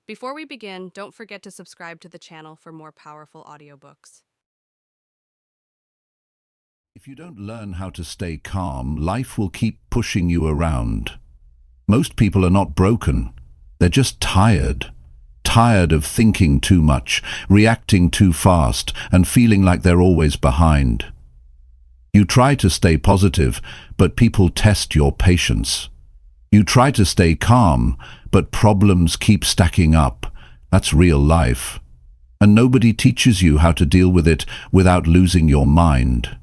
Before we begin, don't forget to subscribe to the channel for more powerful audiobooks. If you don't learn how to stay calm, life will keep pushing you around. Most people are not broken. They're just tired. Tired of thinking too much, reacting too fast, and feeling like they're always behind. You try to stay positive, but people test your patience. You try to stay calm, but problems keep stacking up. That's real life. And nobody teaches you how to deal with it without losing your mind.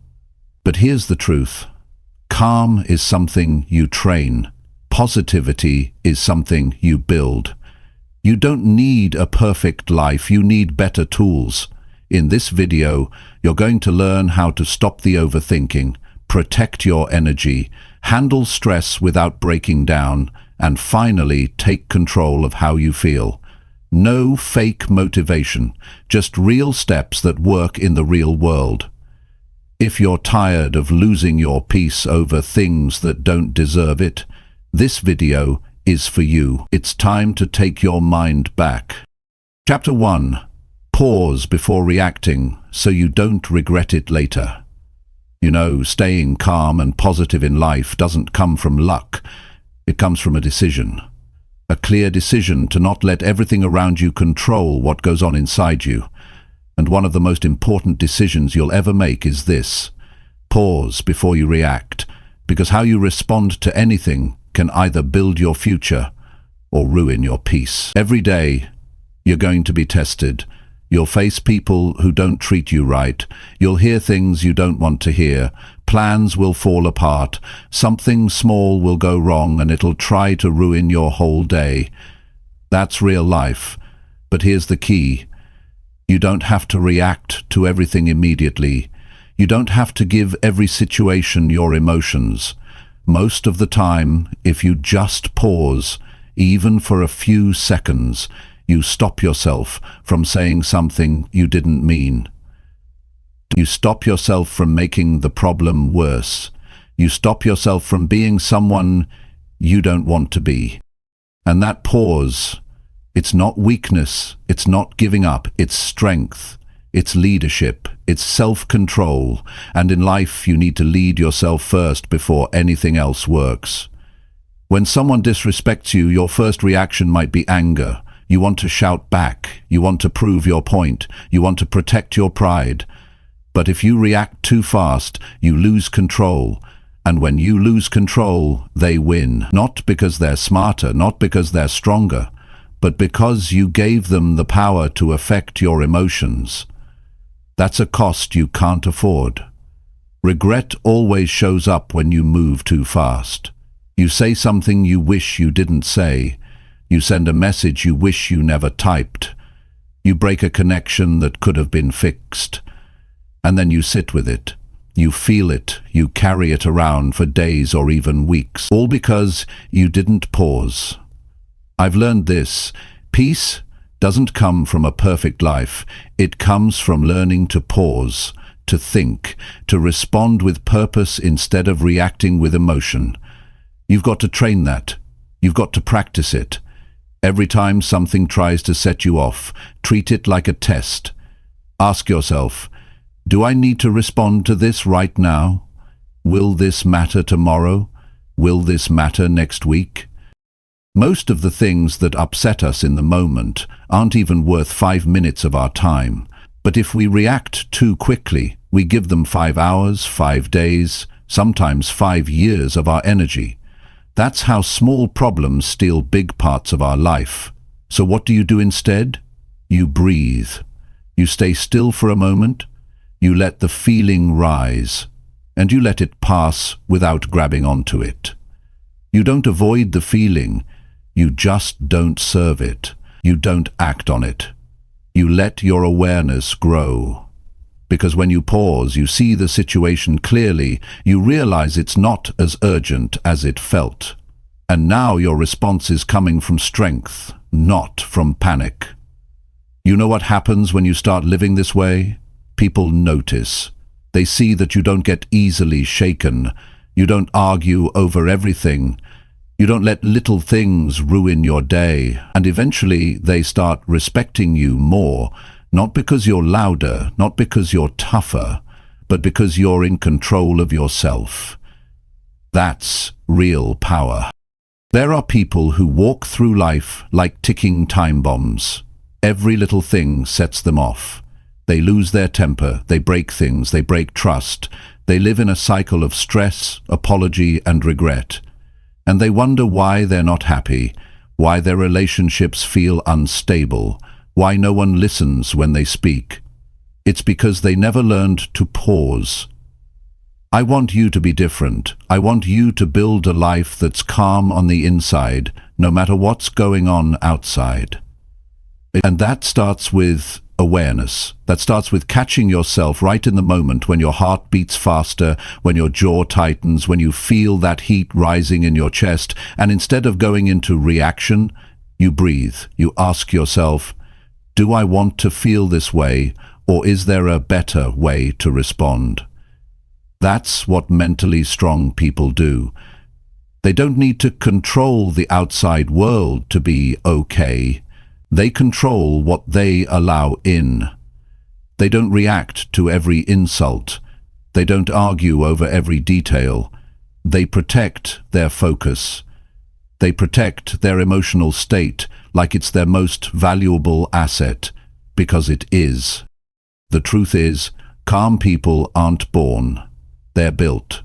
But here's the truth. Calm is something you train. Positivity is something you build. You don't need a perfect life, you need better tools. In this video, you're going to learn how to stop the overthinking, protect your energy, handle stress without breaking down, and finally take control of how you feel. No fake motivation, just real steps that work in the real world. If you're tired of losing your peace over things that don't deserve it, this video is for you. It's time to take your mind back. Chapter 1. Pause before reacting so you don't regret it later. You know, staying calm and positive in life doesn't come from luck. It comes from a decision. A clear decision to not let everything around you control what goes on inside you. And one of the most important decisions you'll ever make is this. Pause before you react, because how you respond to anything can either build your future or ruin your peace. Every day, you're going to be tested. You'll face people who don't treat you right. You'll hear things you don't want to hear. Plans will fall apart. Something small will go wrong and it'll try to ruin your whole day. That's real life. But here's the key. You don't have to react to everything immediately. You don't have to give every situation your emotions. Most of the time, if you just pause, even for a few seconds, you stop yourself from saying something you didn't mean. You stop yourself from making the problem worse. You stop yourself from being someone you don't want to be. And that pause, it's not weakness, it's not giving up, it's strength, it's leadership, it's self-control, and in life you need to lead yourself first before anything else works. When someone disrespects you, your first reaction might be anger. You want to shout back, you want to prove your point, you want to protect your pride. But if you react too fast, you lose control. And when you lose control, they win. Not because they're smarter, not because they're stronger, but because you gave them the power to affect your emotions. That's a cost you can't afford. Regret always shows up when you move too fast. You say something you wish you didn't say. You send a message you wish you never typed. You break a connection that could have been fixed. And then you sit with it. You feel it. You carry it around for days or even weeks. All because you didn't pause. I've learned this. Peace doesn't come from a perfect life. It comes from learning to pause, to think, to respond with purpose instead of reacting with emotion. You've got to train that. You've got to practice it. Every time something tries to set you off, treat it like a test. Ask yourself, do I need to respond to this right now? Will this matter tomorrow? Will this matter next week? Most of the things that upset us in the moment aren't even worth 5 minutes of our time. But if we react too quickly, we give them 5 hours, 5 days, sometimes 5 years of our energy. That's how small problems steal big parts of our life. So what do you do instead? You breathe. You stay still for a moment. You let the feeling rise. And you let it pass without grabbing onto it. You don't avoid the feeling. You just don't serve it. You don't act on it. You let your awareness grow. Because when you pause, you see the situation clearly, you realize it's not as urgent as it felt. And now your response is coming from strength, not from panic. You know what happens when you start living this way? People notice. They see that you don't get easily shaken. You don't argue over everything. You don't let little things ruin your day, and eventually they start respecting you more, not because you're louder, not because you're tougher, but because you're in control of yourself. That's real power. There are people who walk through life like ticking time bombs. Every little thing sets them off. They lose their temper, they break things, they break trust. They live in a cycle of stress, apology, and regret. And they wonder why they're not happy, why their relationships feel unstable, why no one listens when they speak. It's because they never learned to pause. I want you to be different. I want you to build a life that's calm on the inside, no matter what's going on outside. And that starts with awareness. That starts with catching yourself right in the moment when your heart beats faster, when your jaw tightens, when you feel that heat rising in your chest, and instead of going into reaction, you breathe. You ask yourself, do I want to feel this way, or is there a better way to respond? That's what mentally strong people do. They don't need to control the outside world to be okay. They control what they allow in. They don't react to every insult. They don't argue over every detail. They protect their focus. They protect their emotional state like it's their most valuable asset, because it is. The truth is, calm people aren't born. They're built.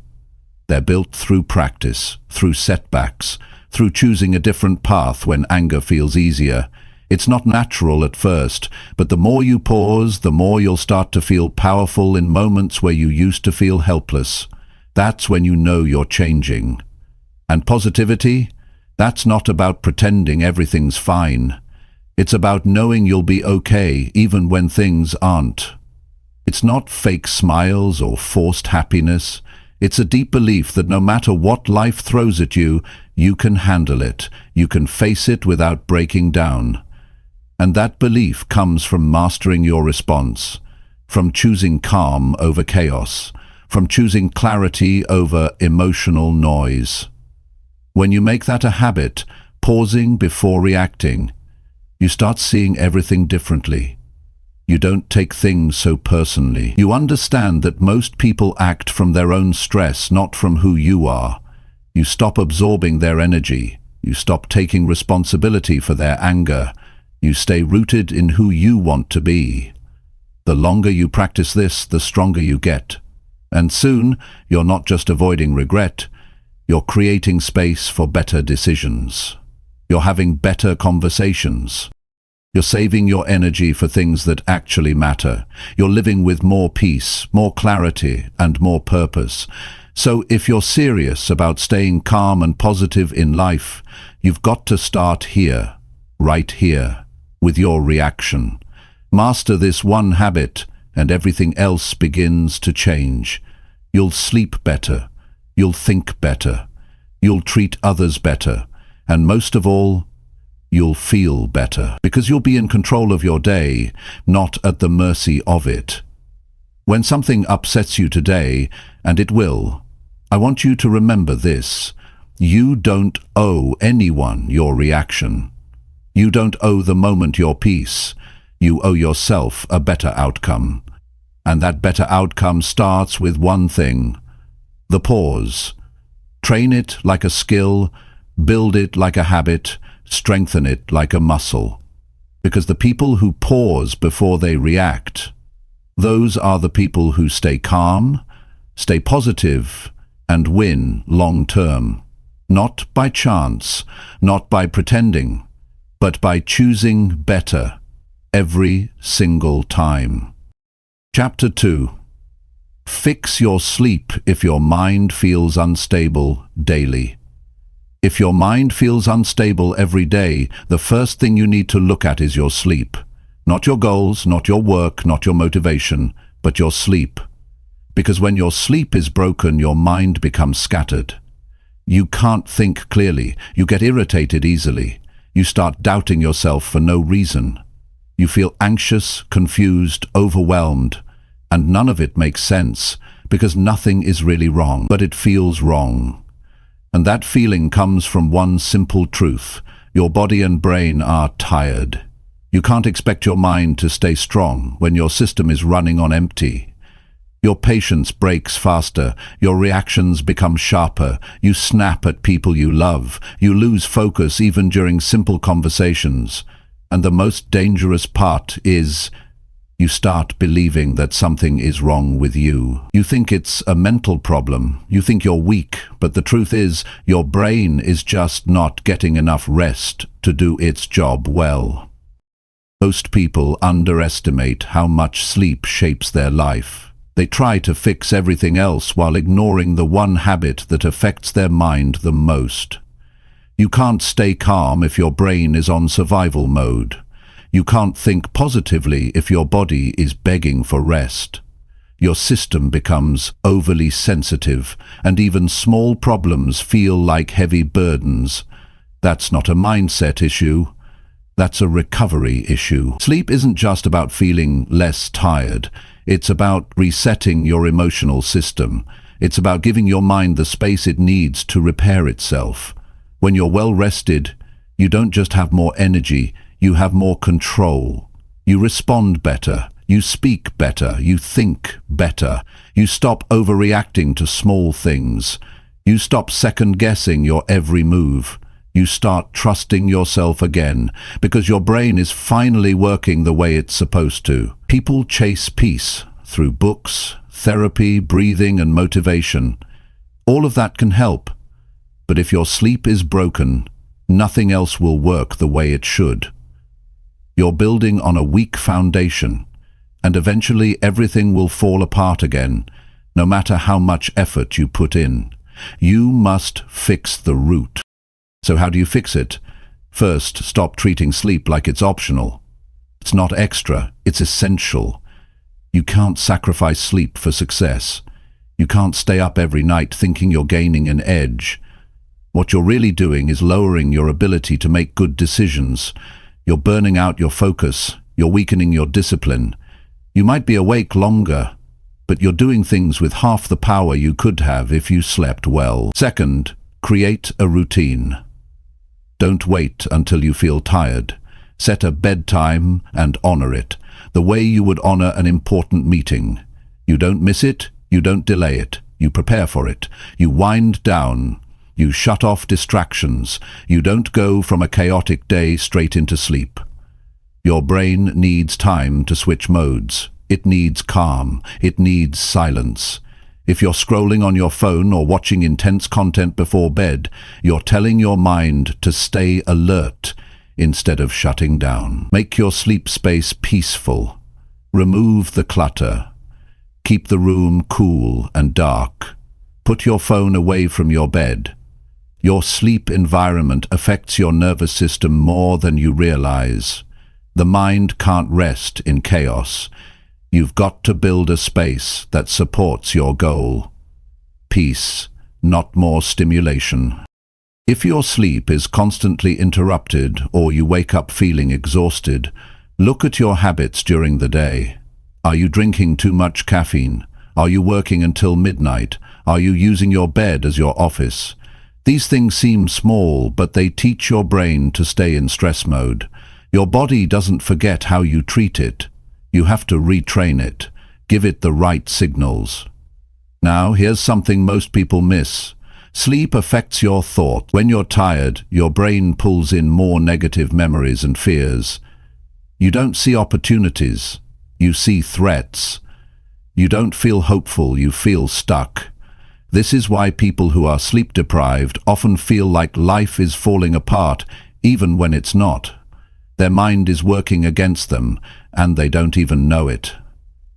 They're built through practice, through setbacks, through choosing a different path when anger feels easier. It's not natural at first, but the more you pause, the more you'll start to feel powerful in moments where you used to feel helpless. That's when you know you're changing. And positivity? That's not about pretending everything's fine. It's about knowing you'll be okay even when things aren't. It's not fake smiles or forced happiness. It's a deep belief that no matter what life throws at you, you can handle it. You can face it without breaking down. And that belief comes from mastering your response, from choosing calm over chaos, from choosing clarity over emotional noise. When you make that a habit, pausing before reacting, you start seeing everything differently. You don't take things so personally. You understand that most people act from their own stress, not from who you are. You stop absorbing their energy. You stop taking responsibility for their anger. You stay rooted in who you want to be. The longer you practice this, the stronger you get. And soon, you're not just avoiding regret, you're creating space for better decisions. You're having better conversations. You're saving your energy for things that actually matter. You're living with more peace, more clarity, and more purpose. So if you're serious about staying calm and positive in life, you've got to start here, right here, with your reaction. Master this one habit, and everything else begins to change. You'll sleep better. You'll think better. You'll treat others better. And most of all, you'll feel better, because you'll be in control of your day, not at the mercy of it. When something upsets you today, and it will, I want you to remember this. You don't owe anyone your reaction. You don't owe the moment your peace. You owe yourself a better outcome. And that better outcome starts with one thing: the pause. Train it like a skill, build it like a habit, strengthen it like a muscle. Because the people who pause before they react, those are the people who stay calm, stay positive, and win long term. Not by chance, not by pretending, but by choosing better every single time. Chapter 2. Fix your sleep if your mind feels unstable daily. If your mind feels unstable every day, the first thing you need to look at is your sleep. Not your goals, not your work, not your motivation, but your sleep. Because when your sleep is broken, your mind becomes scattered. You can't think clearly. You get irritated easily. You start doubting yourself for no reason. You feel anxious, confused, overwhelmed, and none of it makes sense, because nothing is really wrong, but it feels wrong. And that feeling comes from one simple truth. Your body and brain are tired. You can't expect your mind to stay strong when your system is running on empty. Your patience breaks faster, your reactions become sharper, you snap at people you love, you lose focus even during simple conversations. And the most dangerous part is, you start believing that something is wrong with you. You think it's a mental problem, you think you're weak, but the truth is, your brain is just not getting enough rest to do its job well. Most people underestimate how much sleep shapes their life. They try to fix everything else while ignoring the one habit that affects their mind the most. You can't stay calm if your brain is on survival mode. You can't think positively if your body is begging for rest. Your system becomes overly sensitive, and even small problems feel like heavy burdens. That's not a mindset issue. That's a recovery issue. Sleep isn't just about feeling less tired. It's about resetting your emotional system. It's about giving your mind the space it needs to repair itself. When you're well rested, you don't just have more energy, you have more control. You respond better, you speak better, you think better. You stop overreacting to small things. You stop second-guessing your every move. You start trusting yourself again, because your brain is finally working the way it's supposed to. People chase peace through books, therapy, breathing, and motivation. All of that can help, but if your sleep is broken, nothing else will work the way it should. You're building on a weak foundation, and eventually everything will fall apart again, no matter how much effort you put in. You must fix the root. So how do you fix it? First, stop treating sleep like it's optional. It's not extra, it's essential. You can't sacrifice sleep for success. You can't stay up every night thinking you're gaining an edge. What you're really doing is lowering your ability to make good decisions. You're burning out your focus. You're weakening your discipline. You might be awake longer, but you're doing things with half the power you could have if you slept well. Second, create a routine. Don't wait until you feel tired. Set a bedtime and honor it, the way you would honor an important meeting. You don't miss it, you don't delay it, you prepare for it. You wind down, you shut off distractions. You don't go from a chaotic day straight into sleep. Your brain needs time to switch modes. It needs calm, it needs silence. If you're scrolling on your phone or watching intense content before bed, you're telling your mind to stay alert instead of shutting down. Make your sleep space peaceful. Remove the clutter. Keep the room cool and dark. Put your phone away from your bed. Your sleep environment affects your nervous system more than you realize. The mind can't rest in chaos. You've got to build a space that supports your goal. Peace, not more stimulation. If your sleep is constantly interrupted or you wake up feeling exhausted, look at your habits during the day. Are you drinking too much caffeine? Are you working until midnight? Are you using your bed as your office? These things seem small, but they teach your brain to stay in stress mode. Your body doesn't forget how you treat it. You have to retrain it, give it the right signals. Now, here's something most people miss. Sleep affects your thought. When you're tired, your brain pulls in more negative memories and fears. You don't see opportunities, you see threats. You don't feel hopeful, you feel stuck. This is why people who are sleep deprived often feel like life is falling apart, even when it's not. Their mind is working against them, and they don't even know it.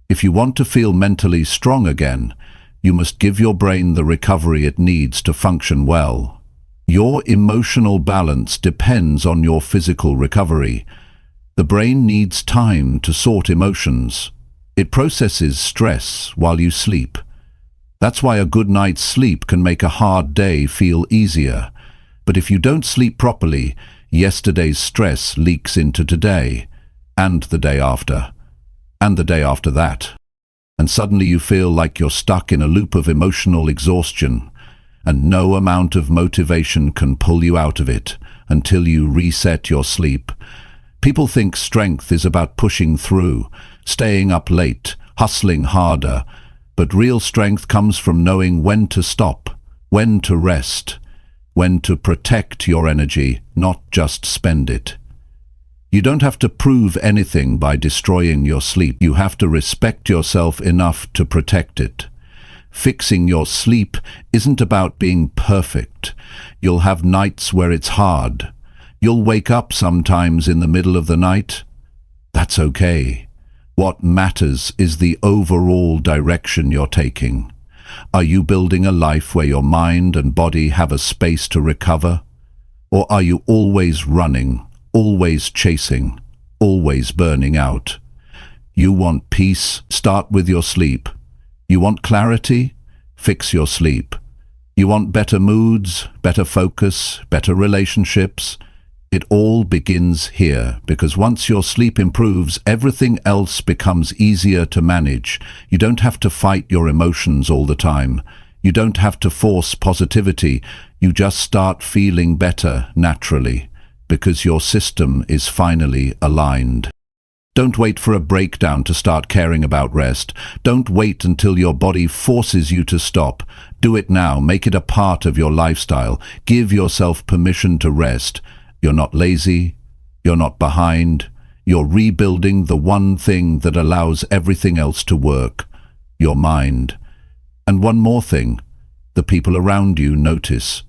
If you want to feel mentally strong again, you must give your brain the recovery it needs to function well. Your emotional balance depends on your physical recovery. The brain needs time to sort emotions. It processes stress while you sleep. That's why a good night's sleep can make a hard day feel easier. But if you don't sleep properly, yesterday's stress leaks into today, and the day after, and the day after that. And suddenly you feel like you're stuck in a loop of emotional exhaustion. and no amount of motivation can pull you out of it until you reset your sleep. People think strength is about pushing through, staying up late, hustling harder, but real strength comes from knowing when to stop, when to rest, when to protect your energy, not just spend it. You don't have to prove anything by destroying your sleep. You have to respect yourself enough to protect it. Fixing your sleep isn't about being perfect. You'll have nights where it's hard. You'll wake up sometimes in the middle of the night. That's okay. What matters is the overall direction you're taking. Are you building a life where your mind and body have a space to recover? Or are you always running, always chasing, always burning out? You want peace? Start with your sleep. You want clarity? Fix your sleep. You want better moods, better focus, better relationships? It all begins here, because once your sleep improves, everything else becomes easier to manage. You don't have to fight your emotions all the time. You don't have to force positivity. You just start feeling better naturally, because your system is finally aligned. Don't wait for a breakdown to start caring about rest. Don't wait until your body forces you to stop. Do it now. Make it a part of your lifestyle. Give yourself permission to rest. You're not lazy. You're not behind. You're rebuilding the one thing that allows everything else to work: your mind. And one more thing. The people around you notice.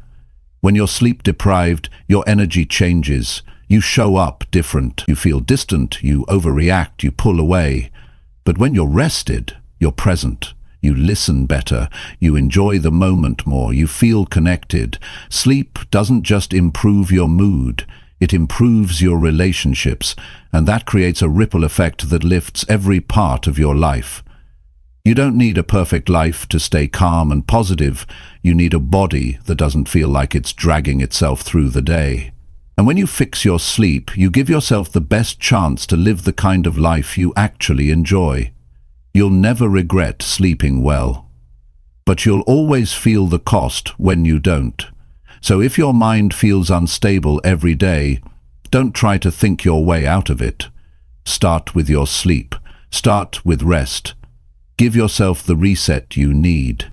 When you're sleep deprived, your energy changes. You show up different. You feel distant. You overreact. You pull away. But when you're rested, you're present. You listen better. You enjoy the moment more. You feel connected. Sleep doesn't just improve your mood. It improves your relationships, and that creates a ripple effect that lifts every part of your life. You don't need a perfect life to stay calm and positive. You need a body that doesn't feel like it's dragging itself through the day. And when you fix your sleep, you give yourself the best chance to live the kind of life you actually enjoy. You'll never regret sleeping well, but you'll always feel the cost when you don't. So if your mind feels unstable every day, don't try to think your way out of it. Start with your sleep. Start with rest. Give yourself the reset you need,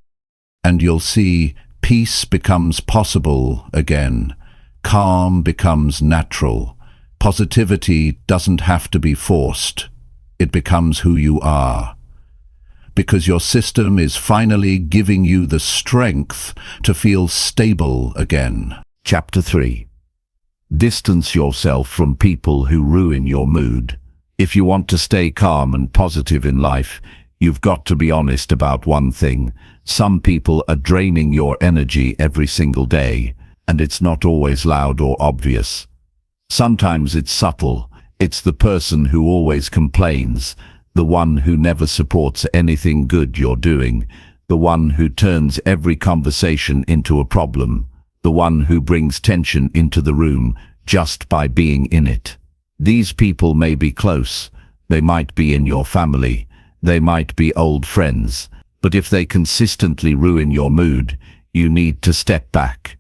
and you'll see peace becomes possible again. Calm becomes natural. Positivity doesn't have to be forced. It becomes who you are, because your system is finally giving you the strength to feel stable again. Chapter 3. Distance yourself from people who ruin your mood. If you want to stay calm and positive in life, you've got to be honest about one thing. Some people are draining your energy every single day, and it's not always loud or obvious. Sometimes it's subtle. It's the person who always complains, the one who never supports anything good you're doing, the one who turns every conversation into a problem, the one who brings tension into the room just by being in it. These people may be close, they might be in your family, they might be old friends, but if they consistently ruin your mood, you need to step back.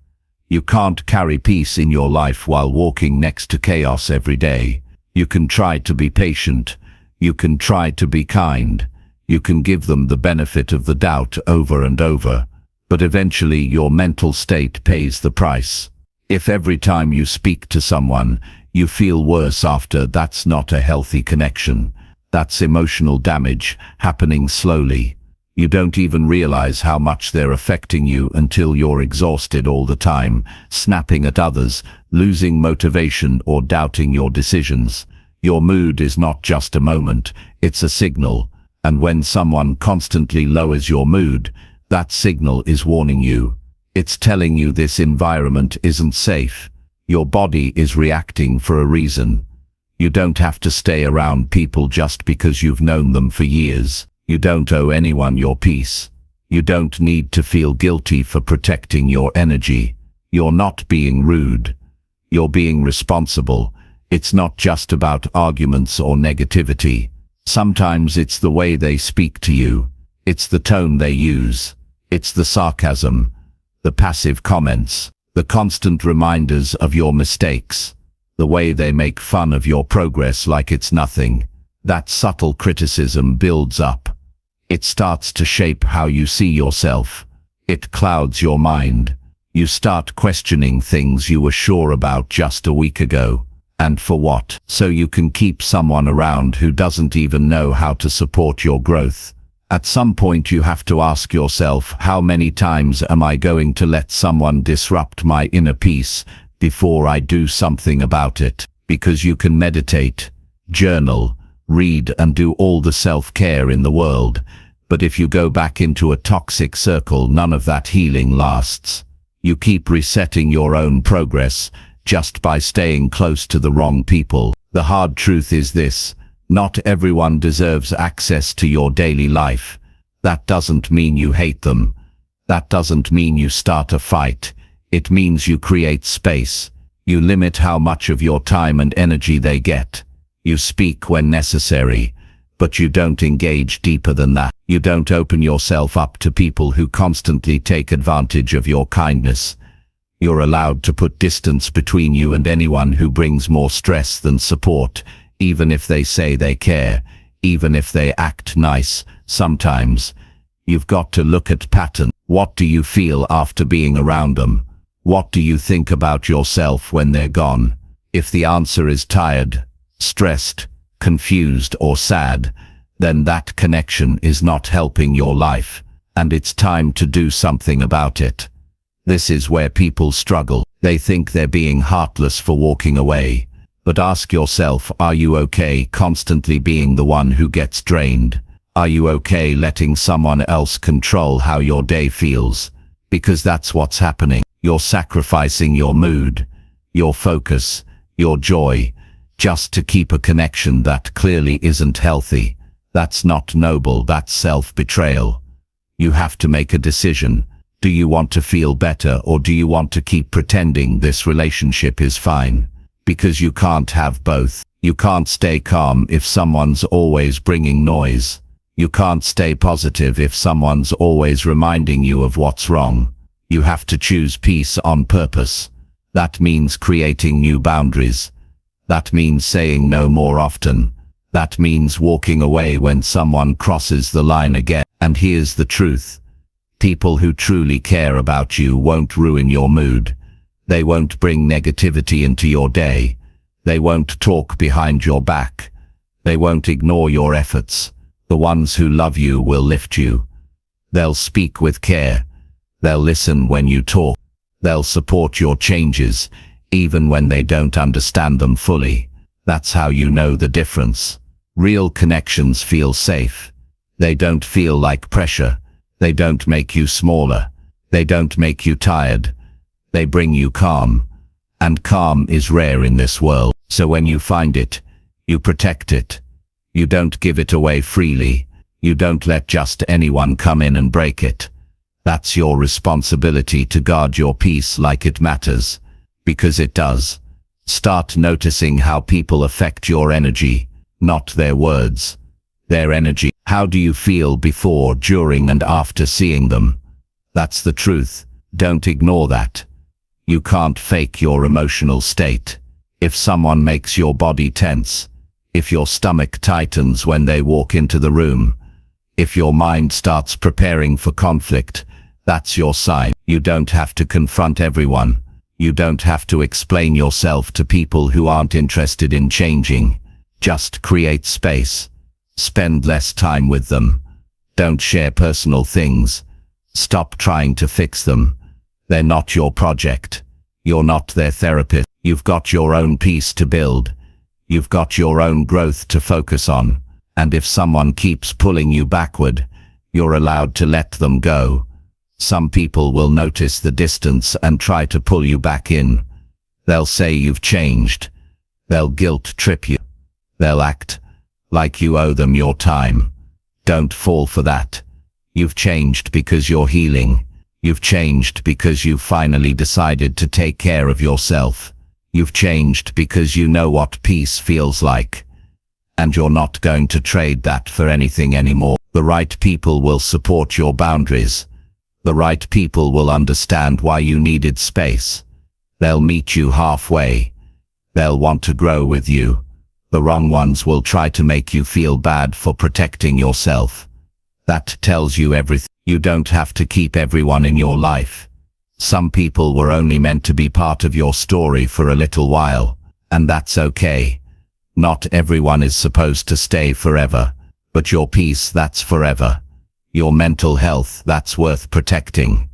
You can't carry peace in your life while walking next to chaos every day. You can try to be patient. You can try to be kind. You can give them the benefit of the doubt over and over. But eventually your mental state pays the price. If every time you speak to someone, you feel worse after, that's not a healthy connection. That's emotional damage happening slowly. You don't even realize how much they're affecting you until you're exhausted all the time, snapping at others, losing motivation or doubting your decisions. Your mood is not just a moment, it's a signal. And when someone constantly lowers your mood, that signal is warning you. It's telling you this environment isn't safe. Your body is reacting for a reason. You don't have to stay around people just because you've known them for years. You don't owe anyone your peace. You don't need to feel guilty for protecting your energy. You're not being rude. You're being responsible. It's not just about arguments or negativity. Sometimes it's the way they speak to you. It's the tone they use. It's the sarcasm, the passive comments, the constant reminders of your mistakes, the way they make fun of your progress like it's nothing. That subtle criticism builds up. It starts to shape how you see yourself. It clouds your mind. You start questioning things you were sure about just a week ago. And for what? So you can keep someone around who doesn't even know how to support your growth. At some point you have to ask yourself, how many times am I going to let someone disrupt my inner peace before I do something about it? Because you can meditate, journal, read and do all the self-care in the world, but if you go back into a toxic circle, none of that healing lasts. You keep resetting your own progress just by staying close to the wrong people. The hard truth is this: not everyone deserves access to your daily life. That doesn't mean you hate them. That doesn't mean you start a fight. It means you create space. You limit how much of your time and energy they get. You speak when necessary, but you don't engage deeper than that. You don't open yourself up to people who constantly take advantage of your kindness. You're allowed to put distance between you and anyone who brings more stress than support, even if they say they care, even if they act nice. Sometimes you've got to look at pattern. What do you feel after being around them? What do you think about yourself when they're gone? If the answer is tired, stressed, confused or sad, then that connection is not helping your life, and it's time to do something about it. This is where people struggle. They think they're being heartless for walking away. But ask yourself, are you okay constantly being the one who gets drained? Are you okay letting someone else control how your day feels? Because that's what's happening. You're sacrificing your mood, your focus, your joy, just to keep a connection that clearly isn't healthy. That's not noble, that's self-betrayal. You have to make a decision. Do you want to feel better, or do you want to keep pretending this relationship is fine? Because you can't have both. You can't stay calm if someone's always bringing noise. You can't stay positive if someone's always reminding you of what's wrong. You have to choose peace on purpose. That means creating new boundaries. That means saying no more often. That means walking away when someone crosses the line again. And here's the truth. People who truly care about you won't ruin your mood. They won't bring negativity into your day. They won't talk behind your back. They won't ignore your efforts. The ones who love you will lift you. They'll speak with care. They'll listen when you talk. They'll support your changes, even when they don't understand them fully. That's how you know the difference. Real connections feel safe. They don't feel like pressure. They don't make you smaller. They don't make you tired. They bring you calm. And calm is rare in this world. So when you find it, you protect it. You don't give it away freely. You don't let just anyone come in and break it. That's your responsibility, to guard your peace like it matters. Because it does. Start noticing how people affect your energy, not their words. Their energy. How do you feel before, during and after seeing them? That's the truth. Don't ignore that. You can't fake your emotional state. If someone makes your body tense, if your stomach tightens when they walk into the room, if your mind starts preparing for conflict, that's your sign. You don't have to confront everyone. You don't have to explain yourself to people who aren't interested in changing. Just create space. Spend less time with them. Don't share personal things. Stop trying to fix them. They're not your project. You're not their therapist. You've got your own peace to build. You've got your own growth to focus on. And if someone keeps pulling you backward, you're allowed to let them go. Some people will notice the distance and try to pull you back in. They'll say you've changed. They'll guilt trip you. They'll act like you owe them your time. Don't fall for that. You've changed because you're healing. You've changed because you finally decided to take care of yourself. You've changed because you know what peace feels like. And you're not going to trade that for anything anymore. The right people will support your boundaries. The right people will understand why you needed space. They'll meet you halfway. They'll want to grow with you. The wrong ones will try to make you feel bad for protecting yourself. That tells you everything. You don't have to keep everyone in your life. Some people were only meant to be part of your story for a little while, and that's okay. Not everyone is supposed to stay forever, but your peace, that's forever. Your mental health, that's worth protecting.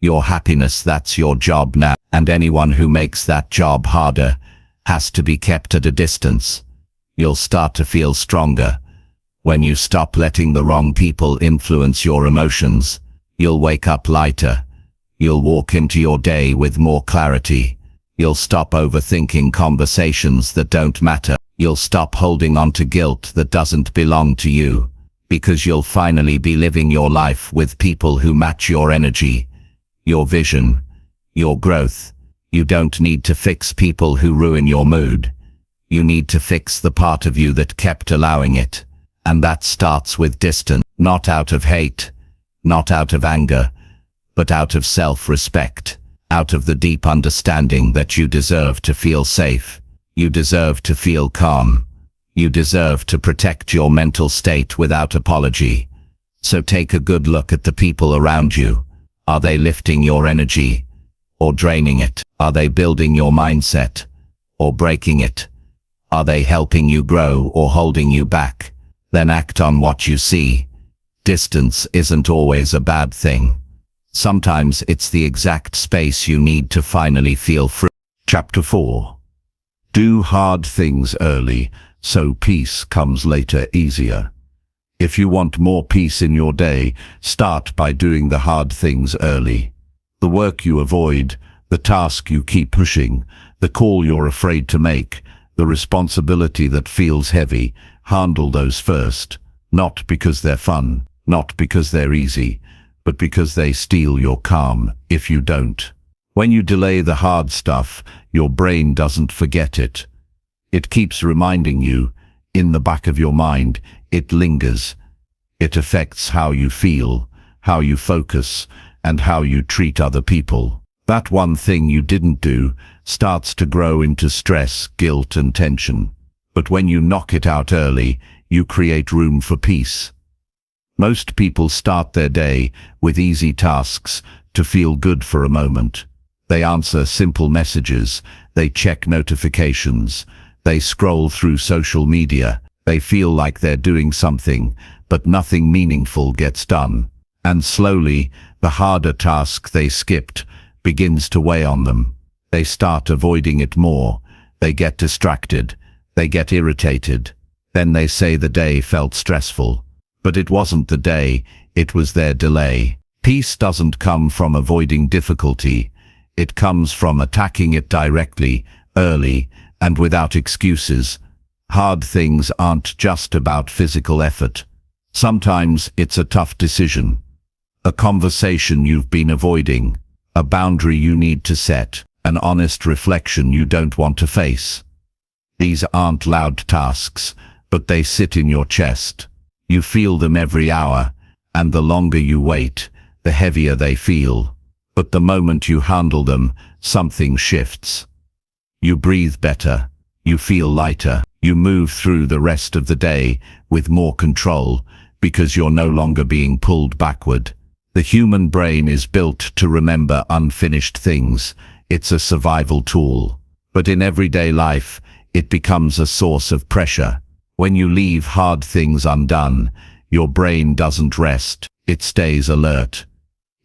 Your happiness, that's your job now, and anyone who makes that job harder has to be kept at a distance. You'll start to feel stronger. When you stop letting the wrong people influence your emotions, you'll wake up lighter. You'll walk into your day with more clarity. You'll stop overthinking conversations that don't matter. You'll stop holding on to guilt that doesn't belong to you, because you'll finally be living your life with people who match your energy, your vision, your growth. You don't need to fix people who ruin your mood. You need to fix the part of you that kept allowing it. And that starts with distance, not out of hate, not out of anger, but out of self-respect, out of the deep understanding that you deserve to feel safe. You deserve to feel calm. You deserve to protect your mental state without apology. So take a good look at the people around you. Are they lifting your energy or draining it? Are they building your mindset or breaking it? Are they helping you grow or holding you back? Then act on what you see. Distance isn't always a bad thing. Sometimes it's the exact space you need to finally feel free. Chapter 4. Do hard things early, so peace comes later easier. If you want more peace in your day, start by doing the hard things early. The work you avoid, the task you keep pushing, the call you're afraid to make, the responsibility that feels heavy, handle those first. Not because they're fun, not because they're easy, but because they steal your calm if you don't. When you delay the hard stuff, your brain doesn't forget it. It keeps reminding you, in the back of your mind. It lingers. It affects how you feel, how you focus, and how you treat other people. That one thing you didn't do starts to grow into stress, guilt, and tension. But when you knock it out early, you create room for peace. Most people start their day with easy tasks to feel good for a moment. They answer simple messages, they check notifications, they scroll through social media. They feel like they're doing something, but nothing meaningful gets done. And slowly, the harder task they skipped begins to weigh on them. They start avoiding it more. They get distracted. They get irritated. Then they say the day felt stressful. But it wasn't the day, it was their delay. Peace doesn't come from avoiding difficulty. It comes from attacking it directly, early, and without excuses. Hard things aren't just about physical effort. Sometimes it's a tough decision. A conversation you've been avoiding. A boundary you need to set. An honest reflection you don't want to face. These aren't loud tasks, but they sit in your chest. You feel them every hour, and the longer you wait, the heavier they feel. But the moment you handle them, something shifts. You breathe better. You feel lighter. You move through the rest of the day with more control because you're no longer being pulled backward. The human brain is built to remember unfinished things. It's a survival tool. But in everyday life, it becomes a source of pressure. When you leave hard things undone, your brain doesn't rest. It stays alert.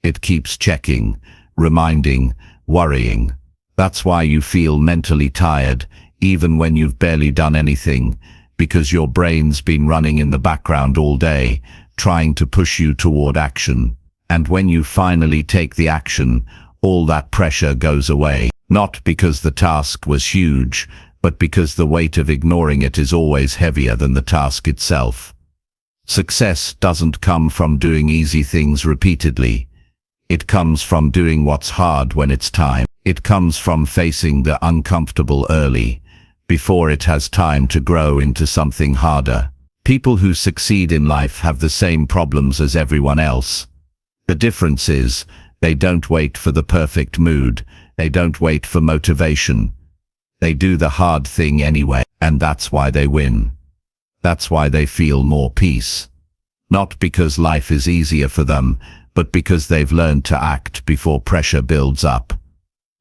It keeps checking, reminding, worrying. That's why you feel mentally tired, even when you've barely done anything, because your brain's been running in the background all day, trying to push you toward action. And when you finally take the action, all that pressure goes away. Not because the task was huge, but because the weight of ignoring it is always heavier than the task itself. Success doesn't come from doing easy things repeatedly. It comes from doing what's hard when it's time. It comes from facing the uncomfortable early, before it has time to grow into something harder. People who succeed in life have the same problems as everyone else. The difference is, they don't wait for the perfect mood, they don't wait for motivation. They do the hard thing anyway, and that's why they win. That's why they feel more peace. Not because life is easier for them, but because they've learned to act before pressure builds up.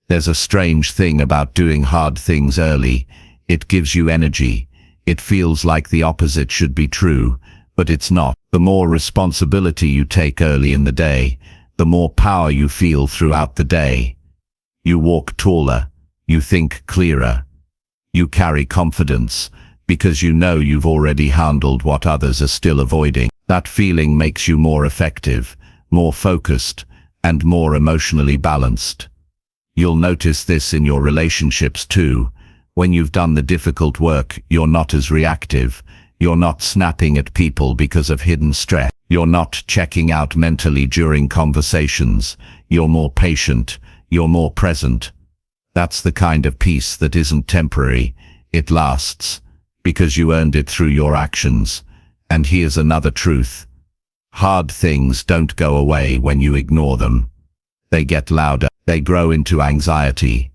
There's a strange thing about doing hard things early. It gives you energy. It feels like the opposite should be true, but it's not. The more responsibility you take early in the day, the more power you feel throughout the day. You walk taller, you think clearer, you carry confidence, because you know you've already handled what others are still avoiding. That feeling makes you more effective, more focused, and more emotionally balanced. You'll notice this in your relationships too. When you've done the difficult work, you're not as reactive. You're not snapping at people because of hidden stress. You're not checking out mentally during conversations. You're more patient. You're more present. That's the kind of peace that isn't temporary. It lasts, because you earned it through your actions. And here's another truth. Hard things don't go away when you ignore them. They get louder. They grow into anxiety.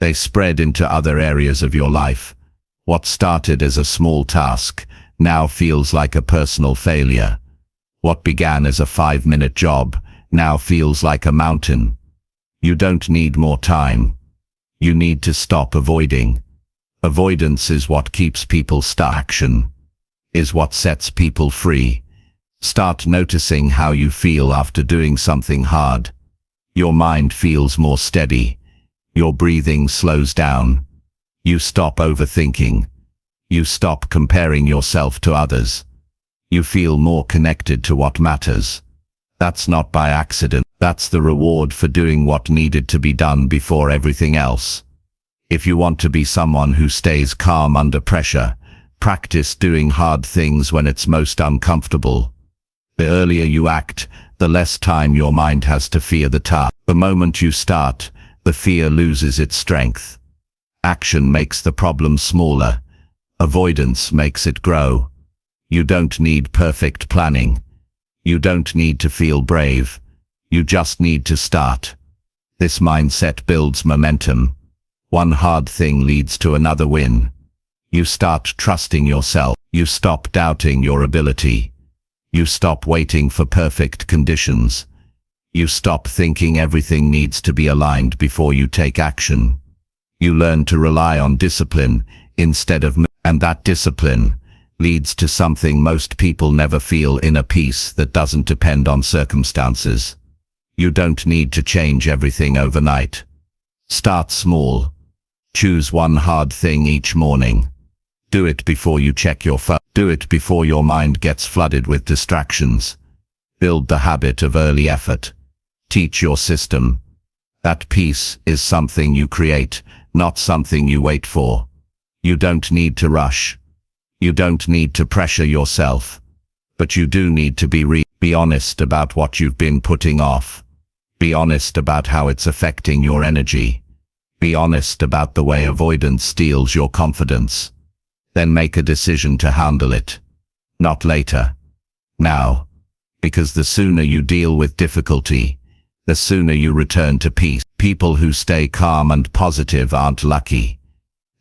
They spread into other areas of your life. What started as a small task now feels like a personal failure. What began as a 5-minute job now feels like a mountain. You don't need more time. You need to stop avoiding. Avoidance is what keeps people stuck. Action is what sets people free. Start noticing how you feel after doing something hard. Your mind feels more steady. Your breathing slows down. You stop overthinking. You stop comparing yourself to others. You feel more connected to what matters. That's not by accident. That's the reward for doing what needed to be done before everything else. If you want to be someone who stays calm under pressure, practice doing hard things when it's most uncomfortable. The earlier you act, the less time your mind has to fear the task. The moment you start, the fear loses its strength. Action makes the problem smaller. Avoidance makes it grow. You don't need perfect planning. You don't need to feel brave. You just need to start. This mindset builds momentum. One hard thing leads to another win. You start trusting yourself. You stop doubting your ability. You stop waiting for perfect conditions. You stop thinking everything needs to be aligned before you take action. You learn to rely on discipline instead of, and that discipline leads to something most people never feel: inner peace that doesn't depend on circumstances. You don't need to change everything overnight. Start small. Choose one hard thing each morning. Do it before you check your phone. Do it before your mind gets flooded with distractions. Build the habit of early effort. Teach your system. That peace is something you create, not something you wait for. You don't need to rush. You don't need to pressure yourself. But you do need to be honest about what you've been putting off. Be honest about how it's affecting your energy. Be honest about the way avoidance steals your confidence. Then make a decision to handle it. Not later. Now. Because the sooner you deal with difficulty, the sooner you return to peace. People who stay calm and positive aren't lucky.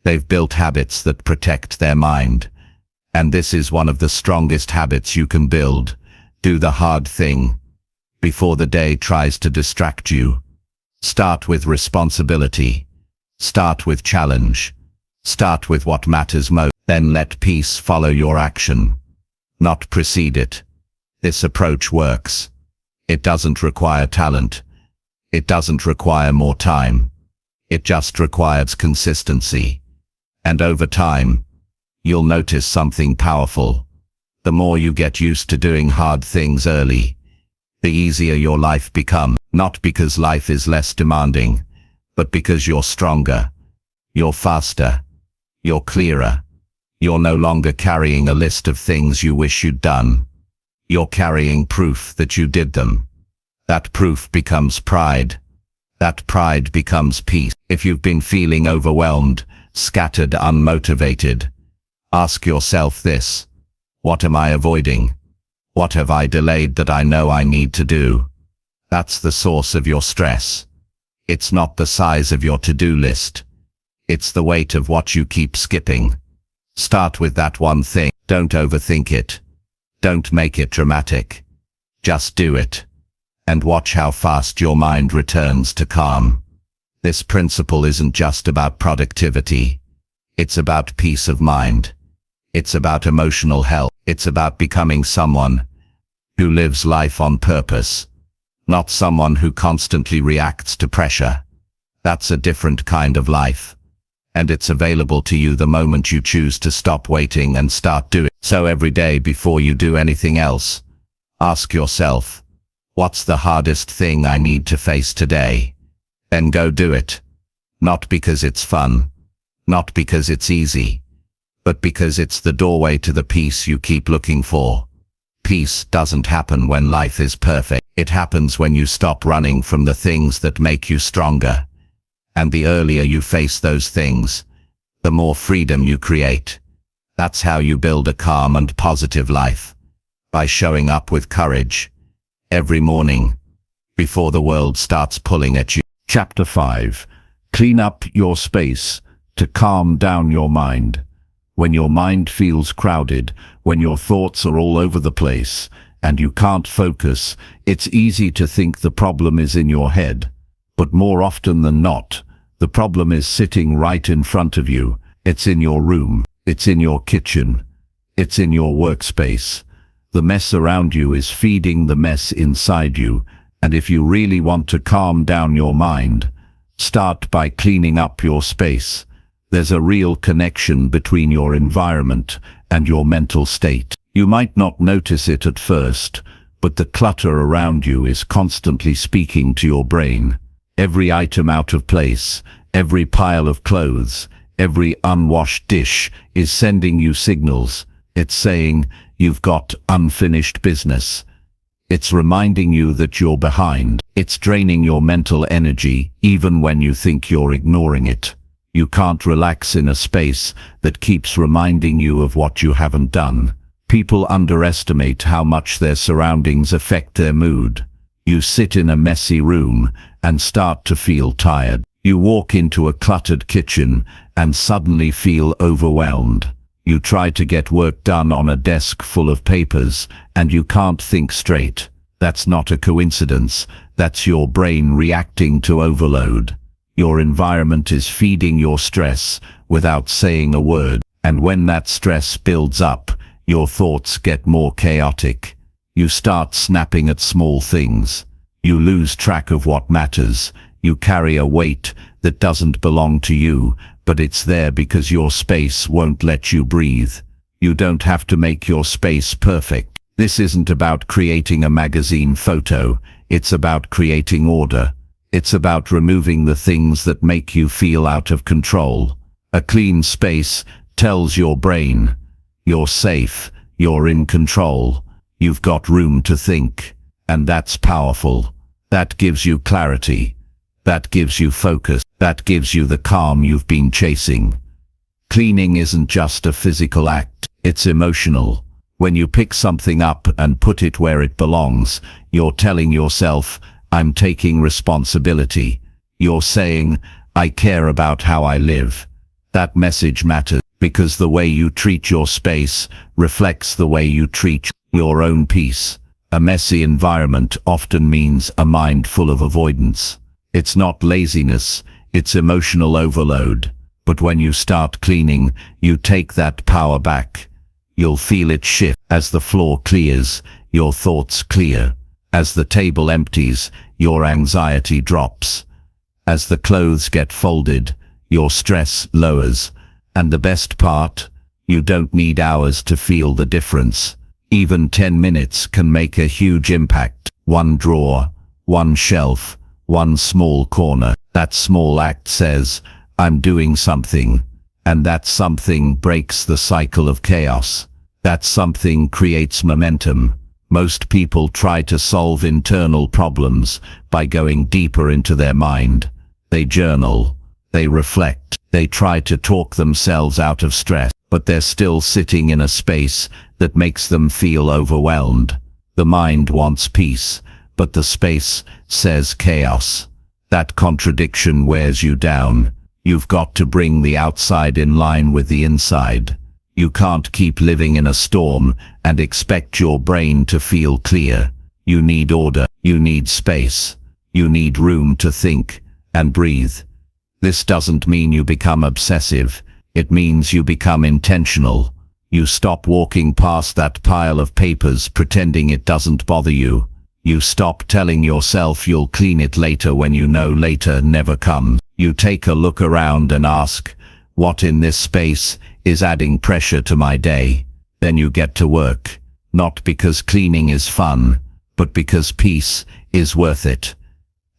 They've built habits that protect their mind. And this is one of the strongest habits you can build. Do the hard thing before the day tries to distract you. Start with responsibility. Start with challenge. Start with what matters most. Then let peace follow your action, not precede it. This approach works. It doesn't require talent. It doesn't require more time. It just requires consistency. And over time, you'll notice something powerful. The more you get used to doing hard things early, the easier your life becomes. Not because life is less demanding, but because you're stronger. You're faster. You're clearer. You're no longer carrying a list of things you wish you'd done. You're carrying proof that you did them. That proof becomes pride. That pride becomes peace. If you've been feeling overwhelmed, scattered, unmotivated, ask yourself this: what am I avoiding? What have I delayed that I know I need to do? That's the source of your stress. It's not the size of your to-do list. It's the weight of what you keep skipping. Start with that one thing. Don't overthink it. Don't make it dramatic. Just do it. And watch how fast your mind returns to calm. This principle isn't just about productivity. It's about peace of mind. It's about emotional health. It's about becoming someone who lives life on purpose, not someone who constantly reacts to pressure. That's a different kind of life. And it's available to you the moment you choose to stop waiting and start doing. So every day before you do anything else, ask yourself, what's the hardest thing I need to face today? Then go do it. Not because it's fun, not because it's easy, but because it's the doorway to the peace you keep looking for. Peace doesn't happen when life is perfect. It happens when you stop running from the things that make you stronger. And the earlier you face those things, the more freedom you create. That's how you build a calm and positive life. By showing up with courage every morning before the world starts pulling at you. Chapter 5. Clean up your space to calm down your mind. When your mind feels crowded, when your thoughts are all over the place, and you can't focus, it's easy to think the problem is in your head. But more often than not, the problem is sitting right in front of you. It's in your room. It's in your kitchen. It's in your workspace. The mess around you is feeding the mess inside you. And if you really want to calm down your mind, start by cleaning up your space. There's a real connection between your environment and your mental state. You might not notice it at first, but the clutter around you is constantly speaking to your brain. Every item out of place, every pile of clothes, every unwashed dish is sending you signals. It's saying, you've got unfinished business. It's reminding you that you're behind. It's draining your mental energy, even when you think you're ignoring it. You can't relax in a space that keeps reminding you of what you haven't done. People underestimate how much their surroundings affect their mood. You sit in a messy room and start to feel tired. You walk into a cluttered kitchen and suddenly feel overwhelmed. You try to get work done on a desk full of papers and you can't think straight. That's not a coincidence. That's your brain reacting to overload. Your environment is feeding your stress without saying a word. And when that stress builds up, your thoughts get more chaotic. You start snapping at small things. You lose track of what matters. You carry a weight that doesn't belong to you, but it's there because your space won't let you breathe. You don't have to make your space perfect. This isn't about creating a magazine photo. It's about creating order. It's about removing the things that make you feel out of control. A clean space tells your brain, you're safe, you're in control, you've got room to think. And that's powerful. That gives you clarity. That gives you focus. That gives you the calm you've been chasing. Cleaning isn't just a physical act, it's emotional. When you pick something up and put it where it belongs, you're telling yourself, I'm taking responsibility. You're saying, I care about how I live. That message matters because the way you treat your space reflects the way you treat your own peace. A messy environment often means a mind full of avoidance. It's not laziness, it's emotional overload. But when you start cleaning, you take that power back. You'll feel it shift. As the floor clears, your thoughts clear. As the table empties, your anxiety drops. As the clothes get folded, your stress lowers. And the best part, you don't need hours to feel the difference. Even 10 minutes can make a huge impact. One drawer, one shelf, one small corner. That small act says, I'm doing something. And that something breaks the cycle of chaos. That something creates momentum. Most people try to solve internal problems by going deeper into their mind. They journal, they reflect, they try to talk themselves out of stress, but they're still sitting in a space that makes them feel overwhelmed. The mind wants peace, but the space says chaos. That contradiction wears you down. You've got to bring the outside in line with the inside. You can't keep living in a storm and expect your brain to feel clear. You need order, you need space, you need room to think and breathe. This doesn't mean you become obsessive. It means you become intentional. You stop walking past that pile of papers pretending it doesn't bother you. You stop telling yourself you'll clean it later when you know later never comes. You take a look around and ask, what in this space is adding pressure to my day? Then you get to work, not because cleaning is fun, but because peace is worth it.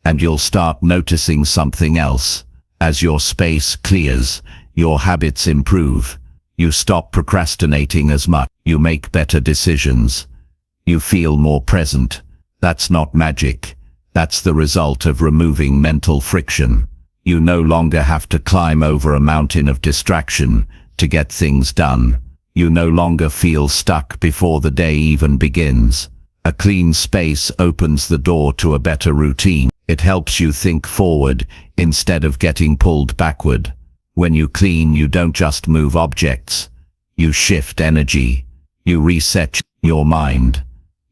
And you'll start noticing something else. As your space clears, your habits improve. You stop procrastinating as much. You make better decisions. You feel more present. That's not magic. That's the result of removing mental friction. You no longer have to climb over a mountain of distraction to get things done. You no longer feel stuck before the day even begins. A clean space opens the door to a better routine. It helps you think forward instead of getting pulled backward. When you clean, you don't just move objects. You shift energy. You reset your mind.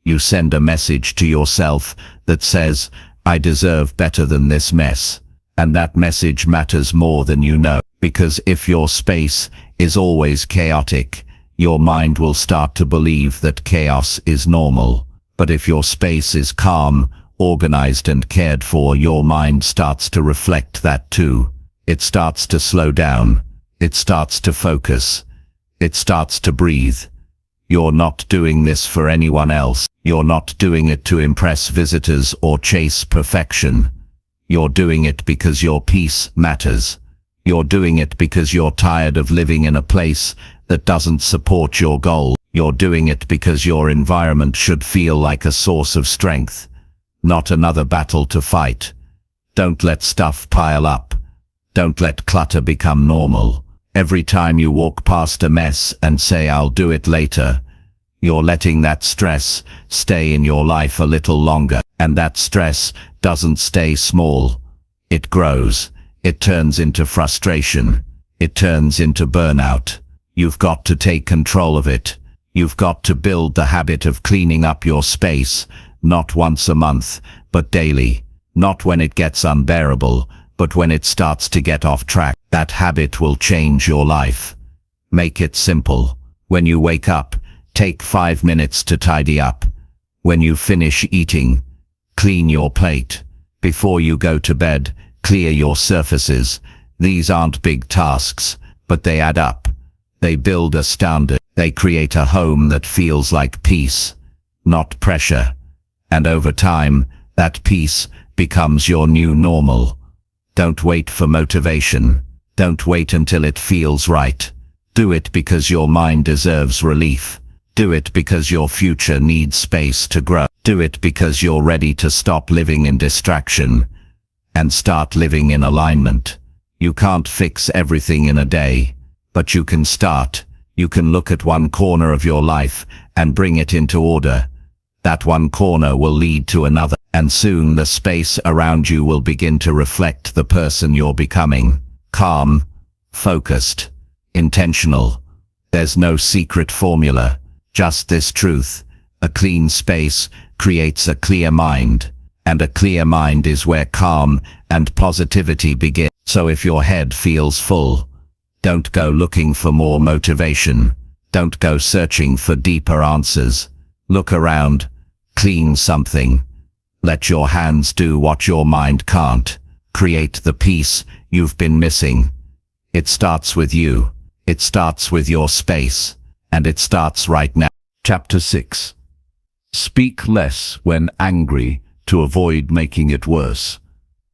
You send a message to yourself that says, I deserve better than this mess. And that message matters more than you know. Because if your space is always chaotic, your mind will start to believe that chaos is normal. But if your space is calm, organized and cared for, your mind starts to reflect that too. It starts to slow down. It starts to focus. It starts to breathe. You're not doing this for anyone else. You're not doing it to impress visitors or chase perfection. You're doing it because your peace matters. You're doing it because you're tired of living in a place that doesn't support your goal. You're doing it because your environment should feel like a source of strength, not another battle to fight. Don't let stuff pile up. Don't let clutter become normal. Every time you walk past a mess and say, I'll do it later, you're letting that stress stay in your life a little longer. And that stress doesn't stay small. It grows. It turns into frustration. It turns into burnout. You've got to take control of it. You've got to build the habit of cleaning up your space, not once a month, but daily. Not when it gets unbearable, but when it starts to get off track. That habit will change your life. Make it simple. When you wake up, take 5 minutes to tidy up. When you finish eating, clean your plate. Before you go to bed, clear your surfaces. These aren't big tasks, but they add up. They build a standard. They create a home that feels like peace, not pressure. And over time, that peace becomes your new normal. Don't wait for motivation. Don't wait until it feels right. Do it because your mind deserves relief. Do it because your future needs space to grow. Do it because you're ready to stop living in distraction and start living in alignment. You can't fix everything in a day, but you can start. You can look at one corner of your life and bring it into order. That one corner will lead to another, and soon the space around you will begin to reflect the person you're becoming. Calm, focused, intentional. There's no secret formula, just this truth. A clean space creates a clear mind, and a clear mind is where calm and positivity begin. So if your head feels full, don't go looking for more motivation. Don't go searching for deeper answers. Look around, clean something. Let your hands do what your mind can't. Create the peace you've been missing. It starts with you. It starts with your space. And it starts right now. Chapter 6. Speak less when angry to avoid making it worse.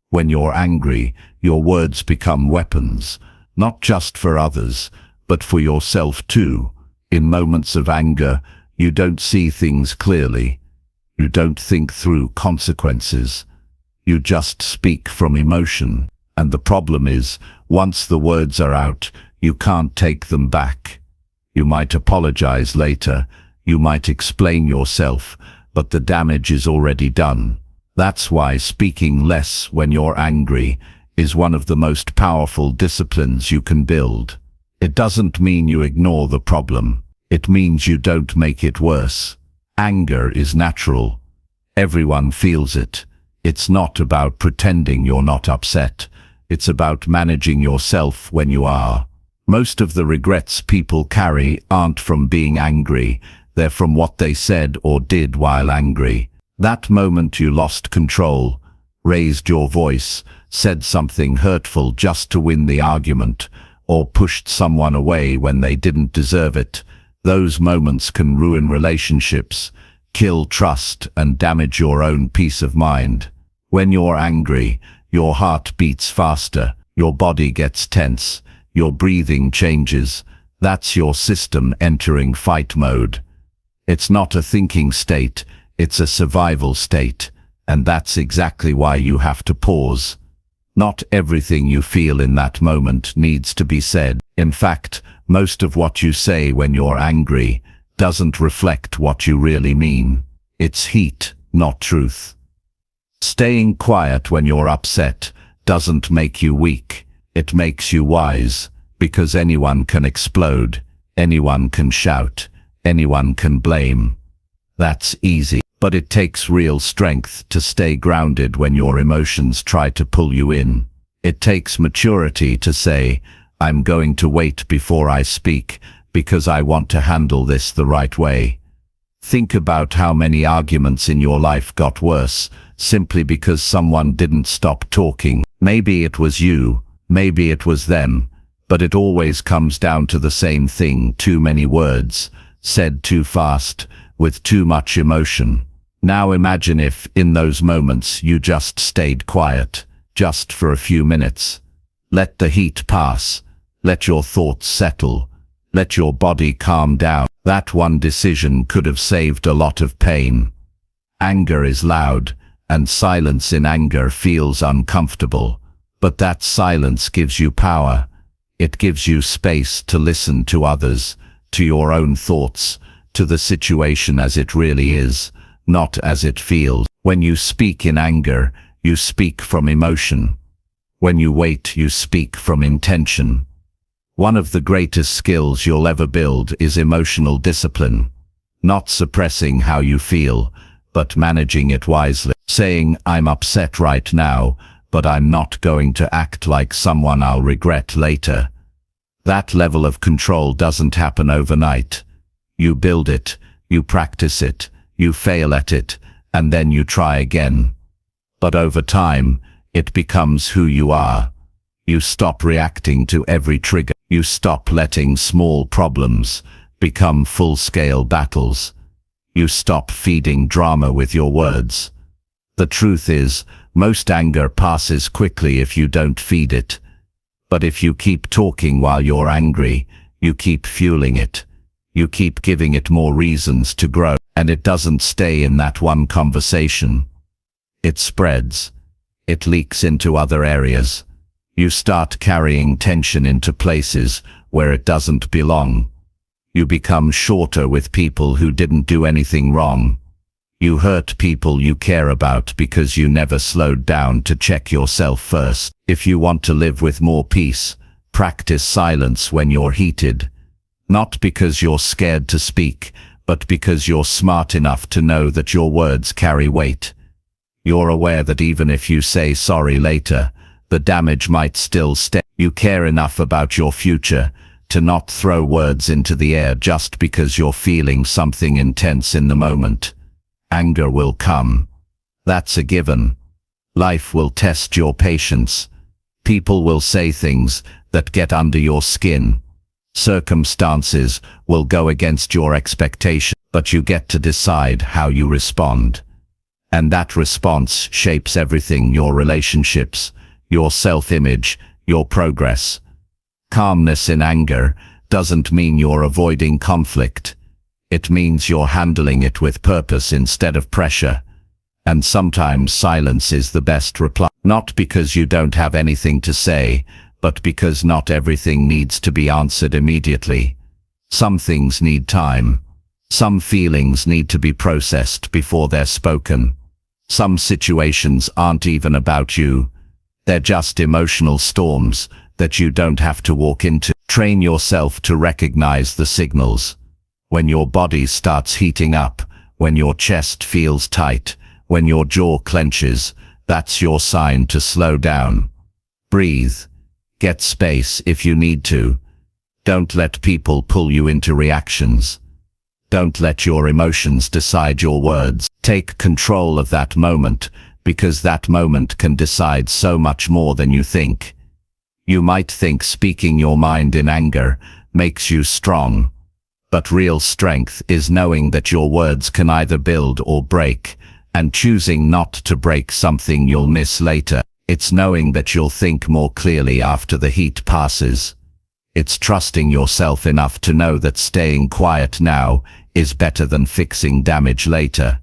When you're angry, your words become weapons, not just for others, but for yourself too. In moments of anger, you don't see things clearly. You don't think through consequences. You just speak from emotion. And the problem is, once the words are out, you can't take them back. You might apologize later. You might explain yourself, but the damage is already done. That's why speaking less when you're angry is one of the most powerful disciplines you can build. It doesn't mean you ignore the problem. It means you don't make it worse. Anger is natural. Everyone feels it. It's not about pretending you're not upset. It's about managing yourself when you are. Most of the regrets people carry aren't from being angry. They're from what they said or did while angry. That moment you lost control, raised your voice, said something hurtful just to win the argument, or pushed someone away when they didn't deserve it. Those moments can ruin relationships, kill trust, and damage your own peace of mind. When you're angry, your heart beats faster, your body gets tense, your breathing changes. That's your system entering fight mode. It's not a thinking state, it's a survival state, and that's exactly why you have to pause. Not everything you feel in that moment needs to be said. In fact, most of what you say when you're angry doesn't reflect what you really mean. It's heat, not truth. Staying quiet when you're upset doesn't make you weak. It makes you wise, because anyone can explode, anyone can shout, anyone can blame. That's easy, but it takes real strength to stay grounded when your emotions try to pull you in. It takes maturity to say, I'm going to wait before I speak, because I want to handle this the right way. Think about how many arguments in your life got worse simply because someone didn't stop talking. Maybe it was you, maybe it was them, but it always comes down to the same thing: too many words, said too fast, with too much emotion. Now imagine if, in those moments, you just stayed quiet, just for a few minutes. Let the heat pass, let your thoughts settle, let your body calm down. That one decision could have saved a lot of pain. Anger is loud, and silence in anger feels uncomfortable, but that silence gives you power. It gives you space to listen to others, to your own thoughts, to the situation as it really is, not as it feels. When you speak in anger, you speak from emotion. When you wait, you speak from intention. One of the greatest skills you'll ever build is emotional discipline. Not suppressing how you feel, but managing it wisely. Saying, I'm upset right now, but I'm not going to act like someone I'll regret later. That level of control doesn't happen overnight. You build it, you practice it, you fail at it, and then you try again. But over time, it becomes who you are. You stop reacting to every trigger. You stop letting small problems become full-scale battles. You stop feeding drama with your words. The truth is, most anger passes quickly if you don't feed it. But if you keep talking while you're angry, you keep fueling it. You keep giving it more reasons to grow, and it doesn't stay in that one conversation. It spreads. It leaks into other areas. You start carrying tension into places where it doesn't belong. You become shorter with people who didn't do anything wrong. You hurt people you care about because you never slowed down to check yourself first. If you want to live with more peace, practice silence when you're heated. Not because you're scared to speak, but because you're smart enough to know that your words carry weight. You're aware that even if you say sorry later, the damage might still stay. You care enough about your future to not throw words into the air just because you're feeling something intense in the moment. Anger will come. That's a given. Life will test your patience. People will say things that get under your skin. Circumstances will go against your expectation, but you get to decide how you respond. And that response shapes everything: your relationships, your self-image, your progress. Calmness in anger doesn't mean you're avoiding conflict. It means you're handling it with purpose instead of pressure. And sometimes silence is the best reply. Not because you don't have anything to say, but because not everything needs to be answered immediately. Some things need time. Some feelings need to be processed before they're spoken. Some situations aren't even about you. They're just emotional storms that you don't have to walk into. Train yourself to recognize the signals. When your body starts heating up, when your chest feels tight, when your jaw clenches, that's your sign to slow down. Breathe. Get space if you need to. Don't let people pull you into reactions. Don't let your emotions decide your words. Take control of that moment, because that moment can decide so much more than you think. You might think speaking your mind in anger makes you strong, but real strength is knowing that your words can either build or break, and choosing not to break something you'll miss later. It's knowing that you'll think more clearly after the heat passes. It's trusting yourself enough to know that staying quiet now is better than fixing damage later.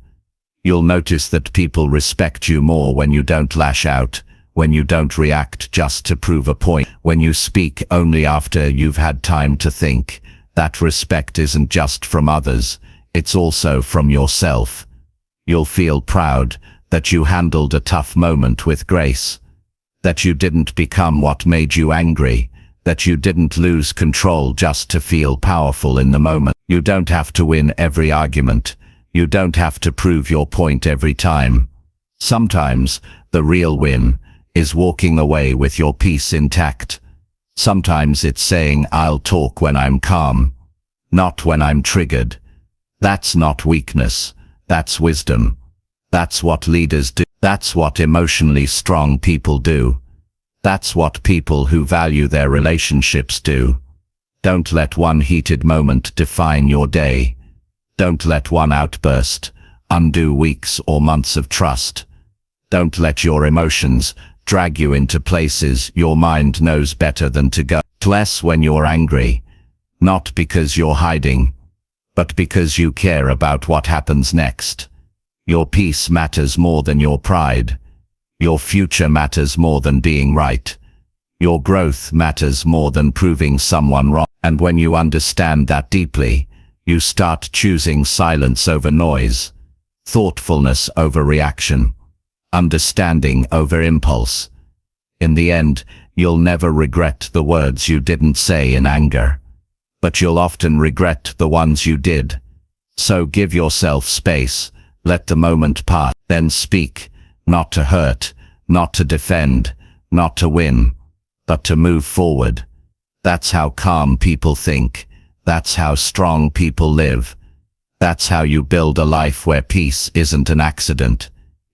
You'll notice that people respect you more when you don't lash out, when you don't react just to prove a point, when you speak only after you've had time to think. That respect isn't just from others, it's also from yourself. You'll feel proud that you handled a tough moment with grace, that you didn't become what made you angry, that you didn't lose control just to feel powerful in the moment. You don't have to win every argument. You don't have to prove your point every time. Sometimes the real win is walking away with your peace intact. Sometimes it's saying, I'll talk when I'm calm, not when I'm triggered. That's not weakness. That's wisdom. That's what leaders do. That's what emotionally strong people do. That's what people who value their relationships do. Don't let one heated moment define your day. Don't let one outburst undo weeks or months of trust. Don't let your emotions drag you into places your mind knows better than to go. Less when you're angry, not because you're hiding, but because you care about what happens next. Your peace matters more than your pride. Your future matters more than being right. Your growth matters more than proving someone wrong. And when you understand that deeply, you start choosing silence over noise, thoughtfulness over reaction, understanding over impulse. In the end, you'll never regret the words you didn't say in anger, but you'll often regret the ones you did. So give yourself space, let the moment pass, then speak, not to hurt, not to defend, not to win, but to move forward. That's how calm people think. That's how strong people live. That's how you build a life where peace isn't an accident.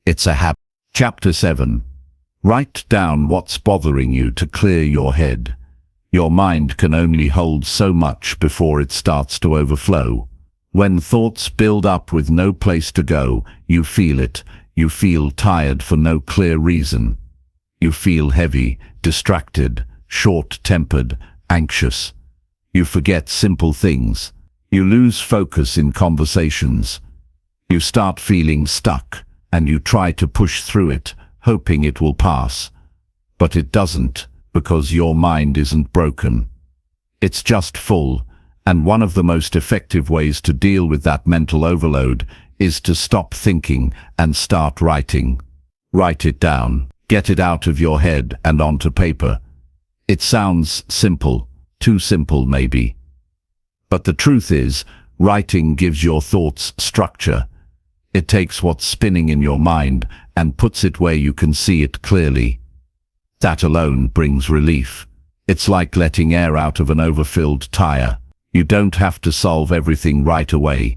It's a habit. Chapter 7. Write down what's bothering you to clear your head. Your mind can only hold so much before it starts to overflow. When thoughts build up with no place to go, you feel it. You feel tired for no clear reason. You feel heavy, distracted, short-tempered, anxious. You forget simple things. You lose focus in conversations. You start feeling stuck, and you try to push through it, hoping it will pass. But it doesn't, because your mind isn't broken. It's just full, and one of the most effective ways to deal with that mental overload is to stop thinking and start writing. Write it down. Get it out of your head and onto paper. It sounds simple, too simple maybe. But the truth is, writing gives your thoughts structure. It takes what's spinning in your mind and puts it where you can see it clearly. That alone brings relief. It's like letting air out of an overfilled tire. You don't have to solve everything right away.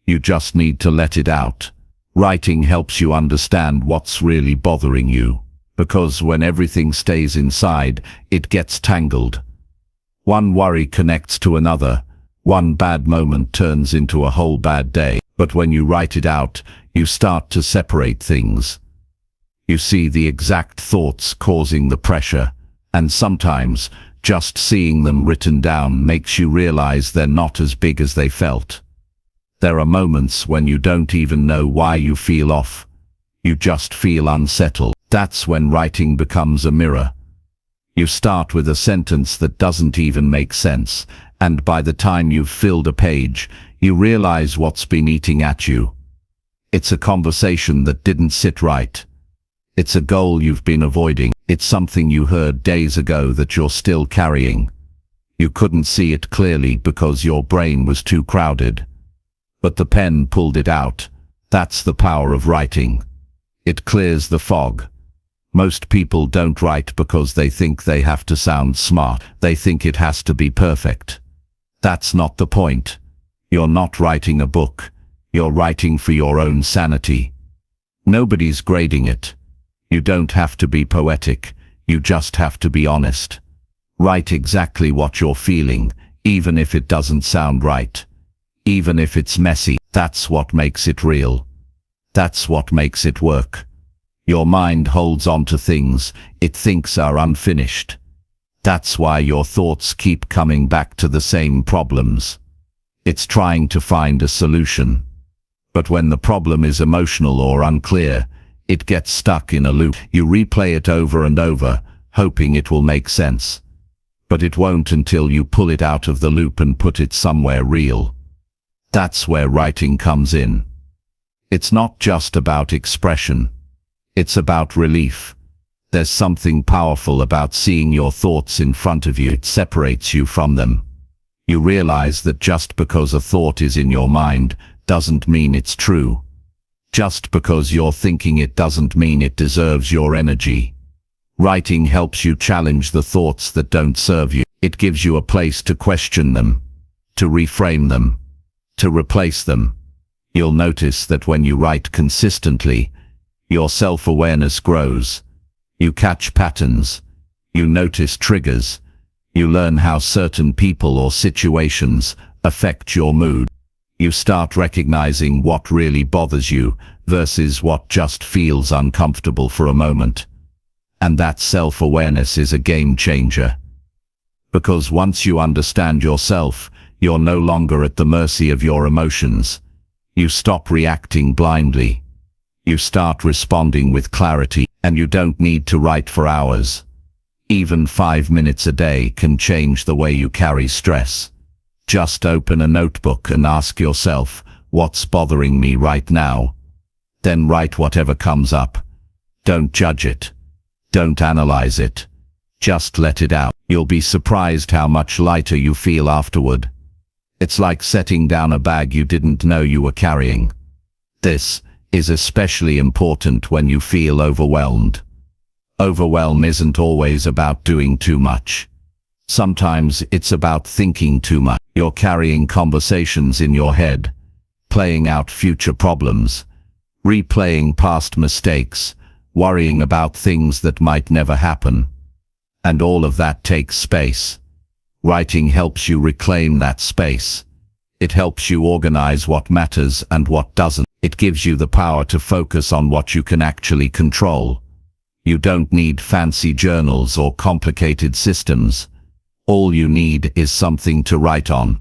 You just need to let it out. Writing helps you understand what's really bothering you, because when everything stays inside, it gets tangled. One worry connects to another. One bad moment turns into a whole bad day. But when you write it out, you start to separate things. You see the exact thoughts causing the pressure, and sometimes just seeing them written down makes you realize they're not as big as they felt. There are moments when you don't even know why you feel off. You just feel unsettled. That's when writing becomes a mirror. You start with a sentence that doesn't even make sense, and by the time you've filled a page, you realize what's been eating at you. It's a conversation that didn't sit right. It's a goal you've been avoiding. It's something you heard days ago that you're still carrying. You couldn't see it clearly because your brain was too crowded. But the pen pulled it out. That's the power of writing. It clears the fog. Most people don't write because they think they have to sound smart. They think it has to be perfect. That's not the point. You're not writing a book. You're writing for your own sanity. Nobody's grading it. You don't have to be poetic. You just have to be honest. Write exactly what you're feeling, even if it doesn't sound right. Even if it's messy. That's what makes it real. That's what makes it work. Your mind holds on to things it thinks are unfinished. That's why your thoughts keep coming back to the same problems. It's trying to find a solution. But when the problem is emotional or unclear, it gets stuck in a loop. You replay it over and over, hoping it will make sense. But it won't until you pull it out of the loop and put it somewhere real. That's where writing comes in. It's not just about expression. It's about relief. There's something powerful about seeing your thoughts in front of you. It separates you from them. You realize that just because a thought is in your mind doesn't mean it's true. Just because you're thinking it doesn't mean it deserves your energy. Writing helps you challenge the thoughts that don't serve you. It gives you a place to question them, to reframe them, to replace them. You'll notice that when you write consistently, your self-awareness grows. You catch patterns. You notice triggers. You learn how certain people or situations affect your mood. You start recognizing what really bothers you versus what just feels uncomfortable for a moment. And that self-awareness is a game changer. Because once you understand yourself, you're no longer at the mercy of your emotions. You stop reacting blindly. You start responding with clarity, and you don't need to write for hours. Even 5 minutes a day can change the way you carry stress. Just open a notebook and ask yourself, what's bothering me right now? Then write whatever comes up. Don't judge it. Don't analyze it. Just let it out. You'll be surprised how much lighter you feel afterward. It's like setting down a bag you didn't know you were carrying. This is especially important when you feel overwhelmed. Overwhelm isn't always about doing too much. Sometimes it's about thinking too much. You're carrying conversations in your head, playing out future problems, replaying past mistakes, worrying about things that might never happen. And all of that takes space. Writing helps you reclaim that space. It helps you organize what matters and what doesn't. It gives you the power to focus on what you can actually control. You don't need fancy journals or complicated systems. All you need is something to write on,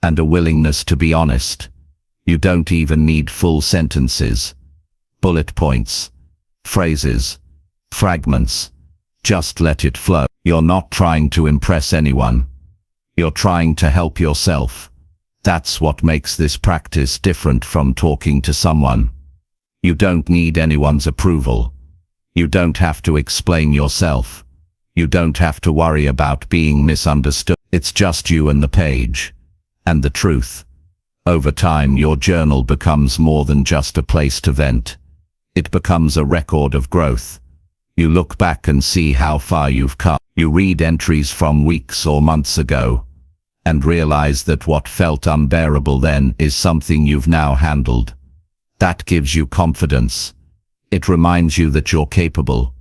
and a willingness to be honest. You don't even need full sentences, bullet points, phrases, fragments. Just let it flow. You're not trying to impress anyone. You're trying to help yourself. That's what makes this practice different from talking to someone. You don't need anyone's approval. You don't have to explain yourself. You don't have to worry about being misunderstood. It's just you and the page. And the truth. Over time, your journal becomes more than just a place to vent. It becomes a record of growth. You look back and see how far you've come. You read entries from weeks or months ago, and realize that what felt unbearable then is something you've now handled. That gives you confidence. It reminds you that you're capable,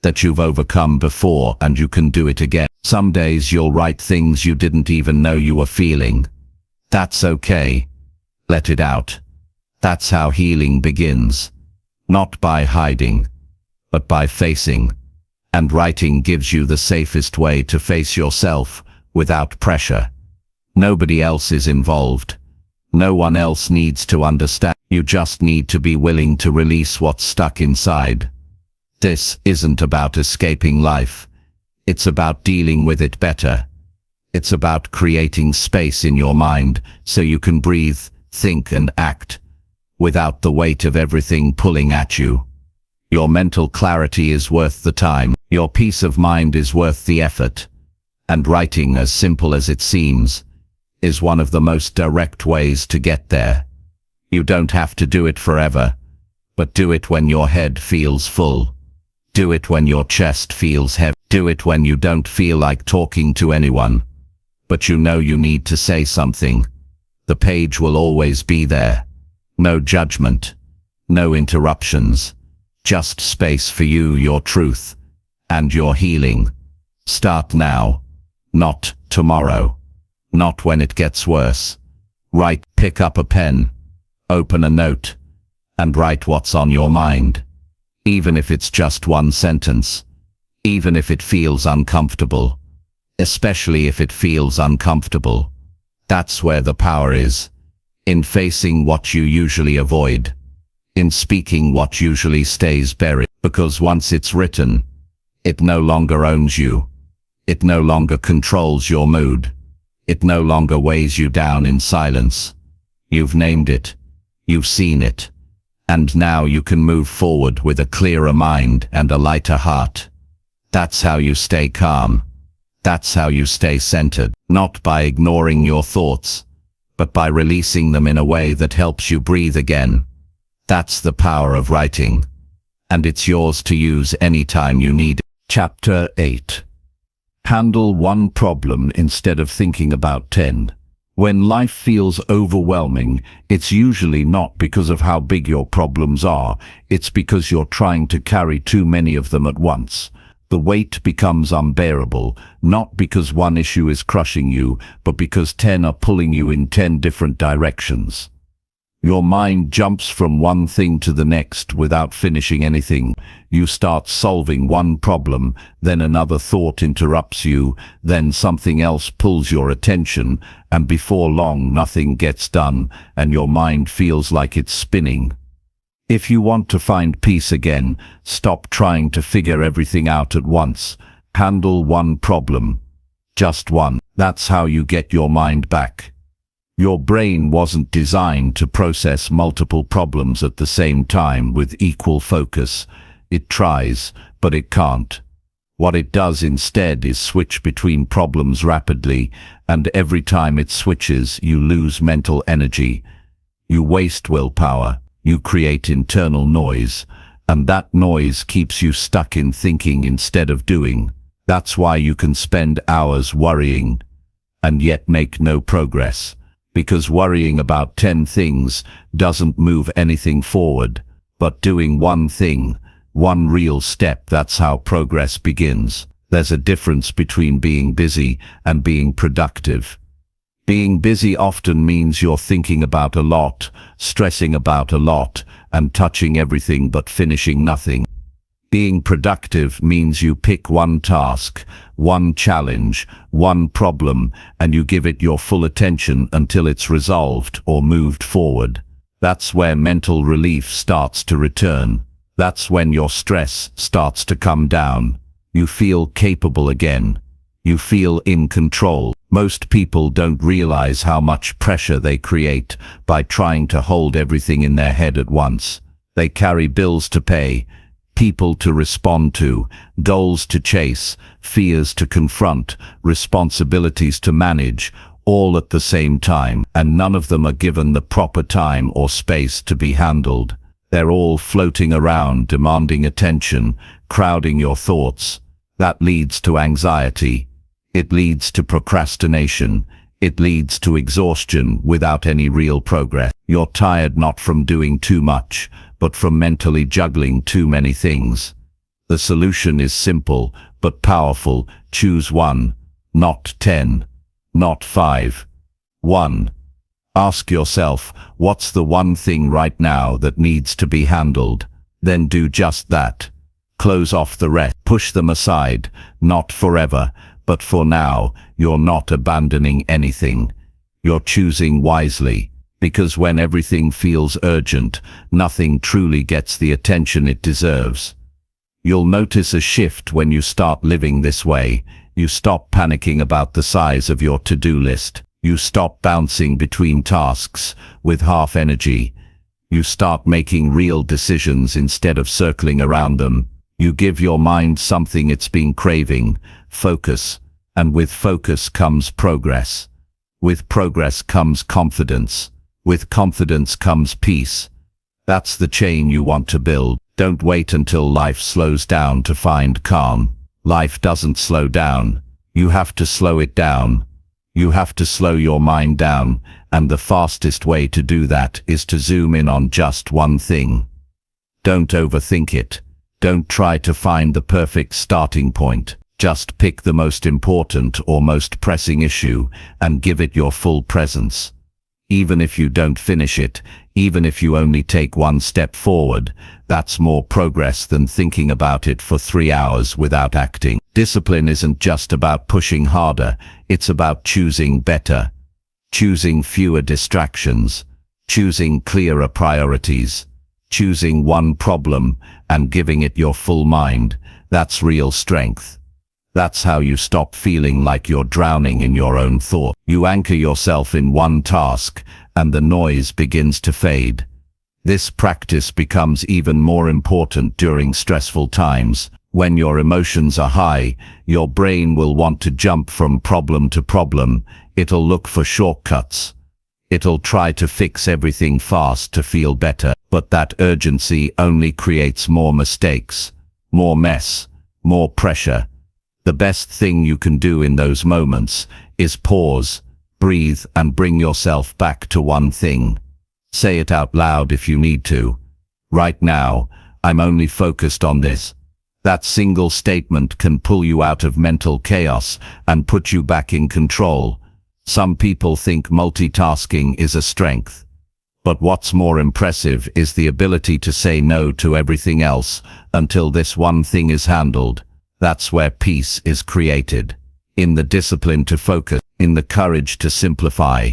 that you've overcome before and you can do it again. Some days you'll write things you didn't even know you were feeling. That's okay. Let it out. That's how healing begins. Not by hiding, but by facing. And writing gives you the safest way to face yourself without pressure. Nobody else is involved. No one else needs to understand. You just need to be willing to release what's stuck inside. This isn't about escaping life. It's about dealing with it better. It's about creating space in your mind so you can breathe, think and act without the weight of everything pulling at you. Your mental clarity is worth the time. Your peace of mind is worth the effort. And writing, as simple as it seems, is one of the most direct ways to get there. You don't have to do it forever, but do it when your head feels full. Do it when your chest feels heavy. Do it when you don't feel like talking to anyone, but you know you need to say something. The page will always be there. No judgment, no interruptions, just space for you, your truth, and your healing. Start now, not tomorrow, not when it gets worse. Write, pick up a pen, open a note, and write what's on your mind. Even if it's just one sentence, even if it feels uncomfortable, especially if it feels uncomfortable. That's where the power is. In facing what you usually avoid. In speaking what usually stays buried. Because once it's written, it no longer owns you. It no longer controls your mood. It no longer weighs you down in silence. You've named it. You've seen it. And now you can move forward with a clearer mind and a lighter heart. That's how you stay calm. That's how you stay centered. Not by ignoring your thoughts, but by releasing them in a way that helps you breathe again. That's the power of writing. And it's yours to use anytime you need it. Chapter 8. Handle one problem instead of thinking about 10. When life feels overwhelming, it's usually not because of how big your problems are, it's because you're trying to carry too many of them at once. The weight becomes unbearable, not because one issue is crushing you, but because 10 are pulling you in 10 different directions. Your mind jumps from one thing to the next without finishing anything. You start solving one problem, then another thought interrupts you, then something else pulls your attention, and before long nothing gets done, and your mind feels like it's spinning. If you want to find peace again, stop trying to figure everything out at once. Handle one problem. Just one. That's how you get your mind back. Your brain wasn't designed to process multiple problems at the same time with equal focus. It tries, but it can't. What it does instead is switch between problems rapidly, and every time it switches, you lose mental energy. You waste willpower. You create internal noise, and that noise keeps you stuck in thinking instead of doing. That's why you can spend hours worrying and yet make no progress, because worrying about 10 things doesn't move anything forward, but doing one thing, one real step, that's how progress begins. There's a difference between being busy and being productive. Being busy often means you're thinking about a lot, stressing about a lot, and touching everything but finishing nothing. Being productive means you pick one task, one challenge, one problem, and you give it your full attention until it's resolved or moved forward. That's where mental relief starts to return. That's when your stress starts to come down. You feel capable again. You feel in control. Most people don't realize how much pressure they create by trying to hold everything in their head at once. They carry bills to pay, people to respond to, goals to chase, fears to confront, responsibilities to manage, all at the same time, and none of them are given the proper time or space to be handled. They're all floating around, demanding attention, crowding your thoughts. That leads to anxiety. It leads to procrastination. It leads to exhaustion without any real progress. You're tired not from doing too much, but from mentally juggling too many things. The solution is simple, but powerful. Choose one, not 10, not 5. 1. Ask yourself, what's the one thing right now that needs to be handled? Then do just that. Close off the rest. Push them aside, not forever, but for now. You're not abandoning anything. You're choosing wisely, because when everything feels urgent, nothing truly gets the attention it deserves. You'll notice a shift when you start living this way. You stop panicking about the size of your to-do list. You stop bouncing between tasks with half energy. You start making real decisions instead of circling around them. You give your mind something it's been craving, focus, and with focus comes progress. With progress comes confidence. With confidence comes peace. That's the chain you want to build. Don't wait until life slows down to find calm. Life doesn't slow down. You have to slow it down. You have to slow your mind down, and the fastest way to do that is to zoom in on just one thing. Don't overthink it. Don't try to find the perfect starting point. Just pick the most important or most pressing issue and give it your full presence. Even if you don't finish it, even if you only take one step forward, that's more progress than thinking about it for 3 hours without acting. Discipline isn't just about pushing harder, it's about choosing better, choosing fewer distractions, choosing clearer priorities, choosing one problem and giving it your full mind. That's real strength. That's how you stop feeling like you're drowning in your own thought. You anchor yourself in one task, and the noise begins to fade. This practice becomes even more important during stressful times. When your emotions are high, your brain will want to jump from problem to problem. It'll look for shortcuts. It'll try to fix everything fast to feel better. But that urgency only creates more mistakes, more mess, more pressure. The best thing you can do in those moments is pause, breathe, and bring yourself back to one thing. Say it out loud if you need to. Right now, I'm only focused on this. That single statement can pull you out of mental chaos and put you back in control. Some people think multitasking is a strength. But what's more impressive is the ability to say no to everything else until this one thing is handled. That's where peace is created. In the discipline to focus, in the courage to simplify,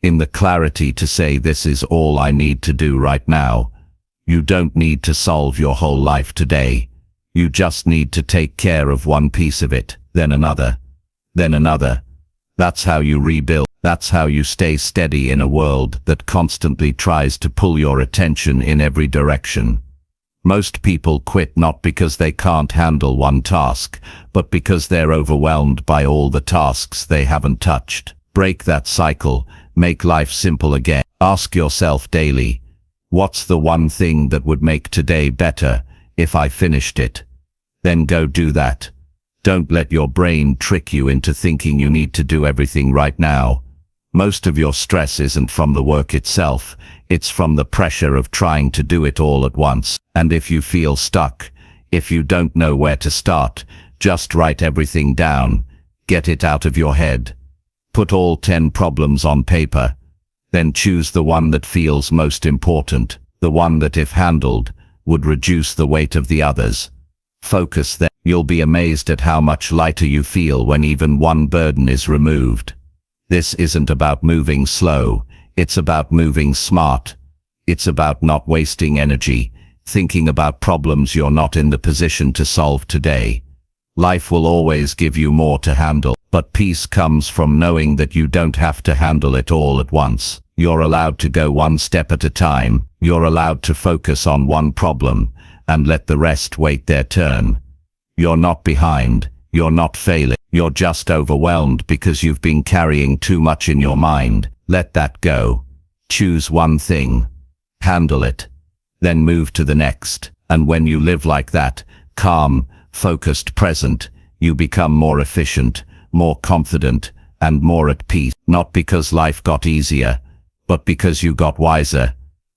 in the clarity to say this is all I need to do right now. You don't need to solve your whole life today. You just need to take care of one piece of it, then another, then another. That's how you rebuild. That's how you stay steady in a world that constantly tries to pull your attention in every direction. Most people quit not because they can't handle one task, but because they're overwhelmed by all the tasks they haven't touched. Break that cycle. Make life simple again. Ask yourself daily, what's the one thing that would make today better if I finished it? Then go do that. Don't let your brain trick you into thinking you need to do everything right now. Most of your stress isn't from the work itself, it's from the pressure of trying to do it all at once. And if you feel stuck, if you don't know where to start, just write everything down. Get it out of your head. Put all 10 problems on paper. Then choose the one that feels most important, the one that, if handled, would reduce the weight of the others. Focus there. You'll be amazed at how much lighter you feel when even one burden is removed. This isn't about moving slow, it's about moving smart. It's about not wasting energy, thinking about problems you're not in the position to solve today. Life will always give you more to handle, but peace comes from knowing that you don't have to handle it all at once. You're allowed to go one step at a time. You're allowed to focus on one problem and let the rest wait their turn. You're not behind. You're not failing. You're just overwhelmed because you've been carrying too much in your mind. Let that go. Choose one thing. Handle it. Then move to the next. And when you live like that, calm, focused, present, you become more efficient, more confident, and more at peace. Not because life got easier, but because you got wiser.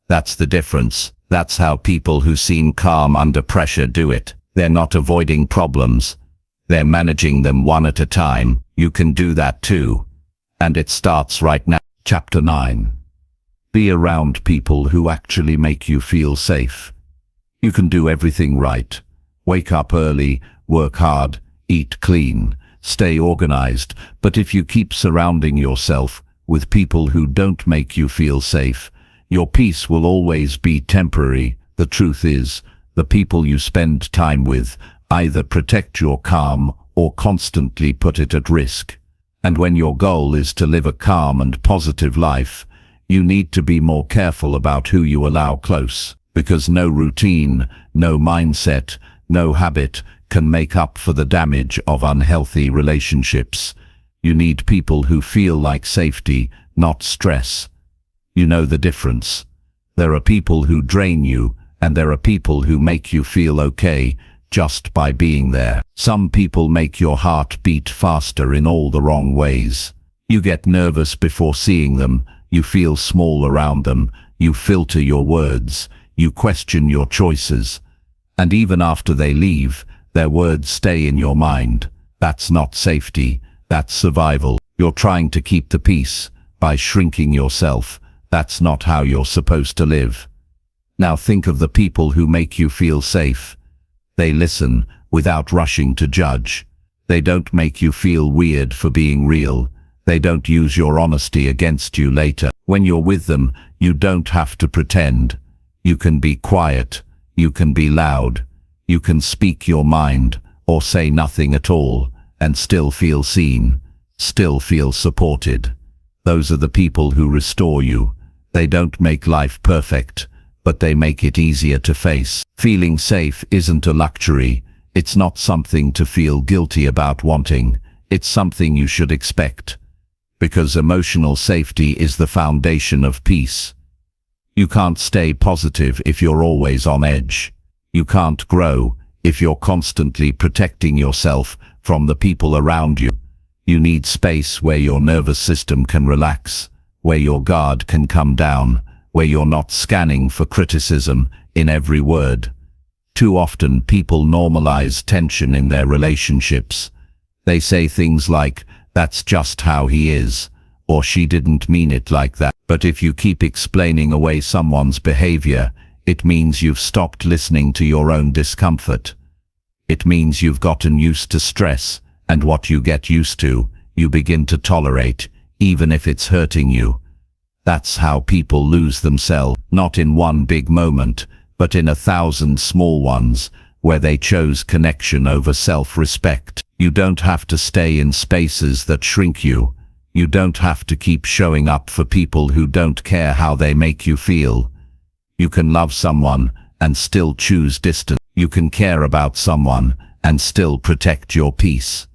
That's the difference. That's how people who seem calm under pressure do it. They're not avoiding problems. They're managing them one at a time. You can do that too. And it starts right now. Chapter 9. Be around people who actually make you feel safe. You can do everything right. Wake up early, work hard, eat clean, stay organized. But if you keep surrounding yourself with people who don't make you feel safe, your peace will always be temporary. The truth is, the people you spend time with either protect your calm or constantly put it at risk. And when your goal is to live a calm and positive life, You need to be more careful about who you allow close, because no routine, no mindset, no habit can make up for the damage of unhealthy relationships. You need people who feel like safety, not stress. You know the difference. There are people who drain you, and there are people who make you feel okay just by being there. Some people make your heart beat faster in all the wrong ways. You get nervous before seeing them, you feel small around them, you filter your words, you question your choices. And even after they leave, their words stay in your mind. That's not safety, that's survival. You're trying to keep the peace by shrinking yourself. That's not how you're supposed to live. Now think of the people who make you feel safe. They listen without rushing to judge. They don't make you feel weird for being real. They don't use your honesty against you later. When you're with them, you don't have to pretend. You can be quiet. You can be loud. You can speak your mind or say nothing at all and still feel seen, still feel supported. Those are the people who restore you. They don't make life perfect, but they make it easier to face. Feeling safe isn't a luxury. It's not something to feel guilty about wanting. It's something you should expect. Because emotional safety is the foundation of peace. You can't stay positive if you're always on edge. You can't grow if you're constantly protecting yourself from the people around you. You need space where your nervous system can relax, where your guard can come down, where you're not scanning for criticism in every word. Too often people normalize tension in their relationships. They say things like, "That's just how he is," or "She didn't mean it like that." But if you keep explaining away someone's behavior, it means you've stopped listening to your own discomfort. It means you've gotten used to stress, and what you get used to, you begin to tolerate, even if it's hurting you. That's how people lose themselves, not in one big moment, but in 1,000 small ones, where they chose connection over self-respect. You don't have to stay in spaces that shrink you. You don't have to keep showing up for people who don't care how they make you feel. You can love someone and still choose distance. You can care about someone and still protect your peace.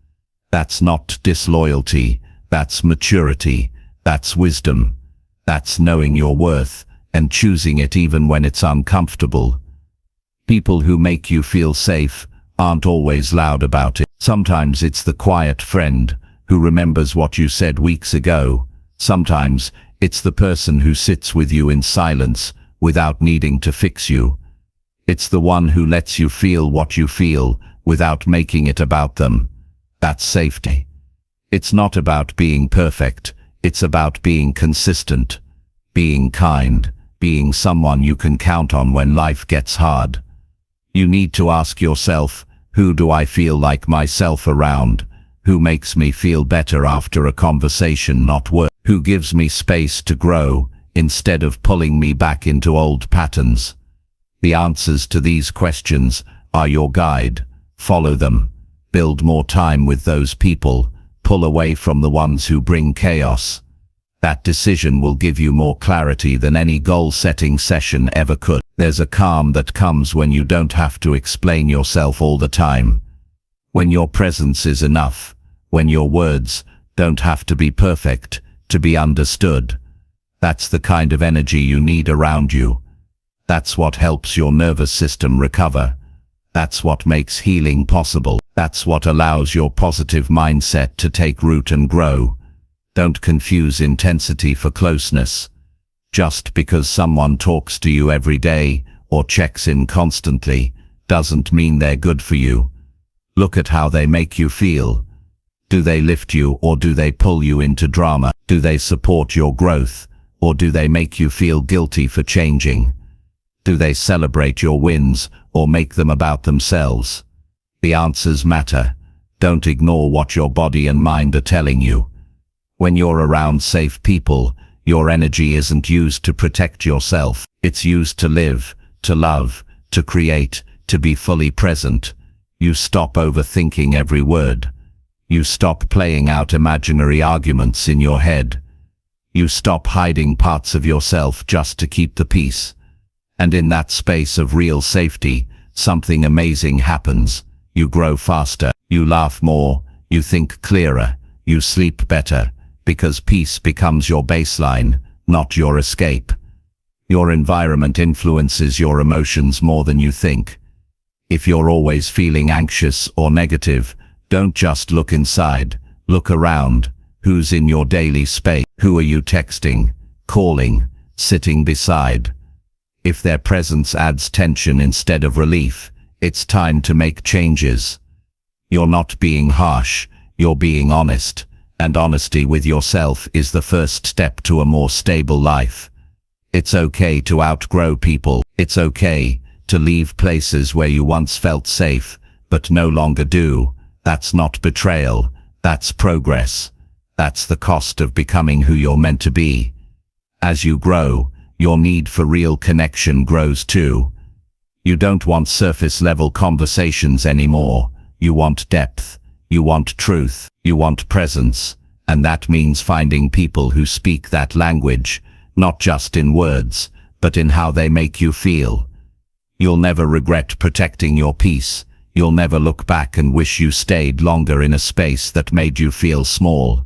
That's not disloyalty, that's maturity, that's wisdom. That's knowing your worth and choosing it even when it's uncomfortable. People who make you feel safe aren't always loud about it. Sometimes it's the quiet friend who remembers what you said weeks ago. Sometimes it's the person who sits with you in silence without needing to fix you. It's the one who lets you feel what you feel without making it about them. That's safety. It's not about being perfect. It's about being consistent, being kind, being someone you can count on when life gets hard. You need to ask yourself, who do I feel like myself around? Who makes me feel better after a conversation not work? Who gives me space to grow instead of pulling me back into old patterns? The answers to these questions are your guide. Follow them. Build more time with those people. Pull away from the ones who bring chaos. That decision will give you more clarity than any goal-setting session ever could. There's a calm that comes when you don't have to explain yourself all the time. When your presence is enough. When your words don't have to be perfect to be understood. That's the kind of energy you need around you. That's what helps your nervous system recover. That's what makes healing possible. That's what allows your positive mindset to take root and grow. Don't confuse intensity for closeness. Just because someone talks to you every day or checks in constantly doesn't mean they're good for you. Look at how they make you feel. Do they lift you or do they pull you into drama? Do they support your growth or do they make you feel guilty for changing? Do they celebrate your wins or make them about themselves? The answers matter. Don't ignore what your body and mind are telling you. When you're around safe people, your energy isn't used to protect yourself. It's used to live, to love, to create, to be fully present. You stop overthinking every word. You stop playing out imaginary arguments in your head. You stop hiding parts of yourself just to keep the peace. And in that space of real safety, something amazing happens. You grow faster, you laugh more, you think clearer, you sleep better, because peace becomes your baseline, not your escape. Your environment influences your emotions more than you think. If you're always feeling anxious or negative, don't just look inside, look around. Who's in your daily space? Who are you texting, calling, sitting beside? If their presence adds tension instead of relief, it's time to make changes. You're not being harsh, you're being honest, and honesty with yourself is the first step to a more stable life. It's okay to outgrow people. It's okay to leave places where you once felt safe, but no longer do. That's not betrayal, that's progress. That's the cost of becoming who you're meant to be. As you grow, your need for real connection grows too. You don't want surface-level conversations anymore. You want depth, you want truth, you want presence, and that means finding people who speak that language, not just in words, but in how they make you feel. You'll never regret protecting your peace. You'll never look back and wish you stayed longer in a space that made you feel small.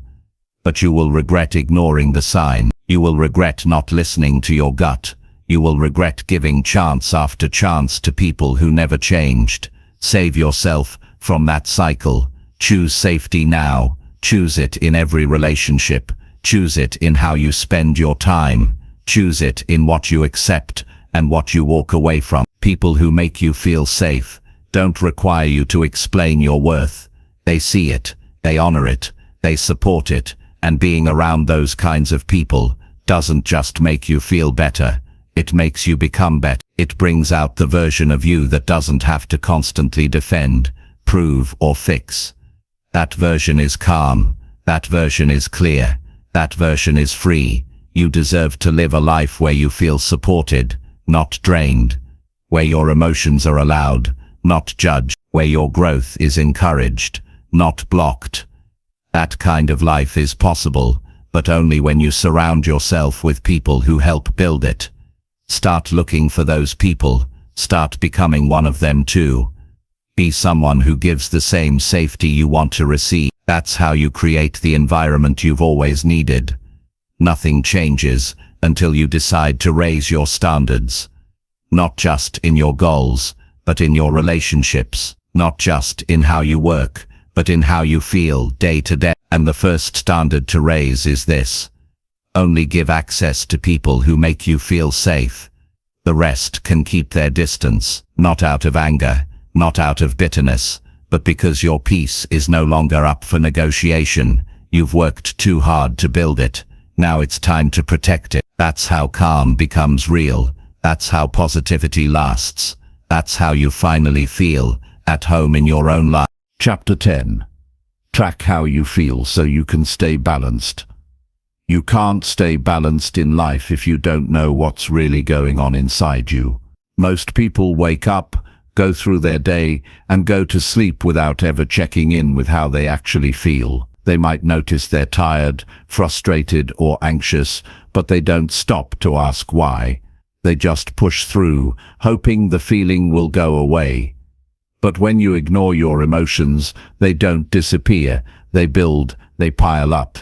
But you will regret ignoring the sign. You will regret not listening to your gut. You will regret giving chance after chance to people who never changed. Save yourself from that cycle. Choose safety now. Choose it in every relationship. Choose it in how you spend your time. Choose it in what you accept and what you walk away from. People who make you feel safe don't require you to explain your worth. They see it, they honor it, they support it, and being around those kinds of people doesn't just make you feel better, it makes you become better. It brings out the version of you that doesn't have to constantly defend, prove, or fix. That version is calm, that version is clear, that version is free. You deserve to live a life where you feel supported, not drained, where your emotions are allowed, not judged, where your growth is encouraged, not blocked. That kind of life is possible, but only when you surround yourself with people who help build it. Start looking for those people, start becoming one of them too. Be someone who gives the same safety you want to receive. That's how you create the environment you've always needed. Nothing changes until you decide to raise your standards. Not just in your goals, but in your relationships. Not just in how you work, but in how you feel day to day. And the first standard to raise is this: only give access to people who make you feel safe. The rest can keep their distance, not out of anger, not out of bitterness, but because your peace is no longer up for negotiation. You've worked too hard to build it. Now it's time to protect it. That's how calm becomes real. That's how positivity lasts. That's how you finally feel at home in your own life. Chapter 10. Track how you feel so you can stay balanced. You can't stay balanced in life if you don't know what's really going on inside you. Most people wake up, go through their day, and go to sleep without ever checking in with how they actually feel. They might notice they're tired, frustrated, or anxious, but they don't stop to ask why. They just push through, hoping the feeling will go away. But when you ignore your emotions, they don't disappear. They build, they pile up.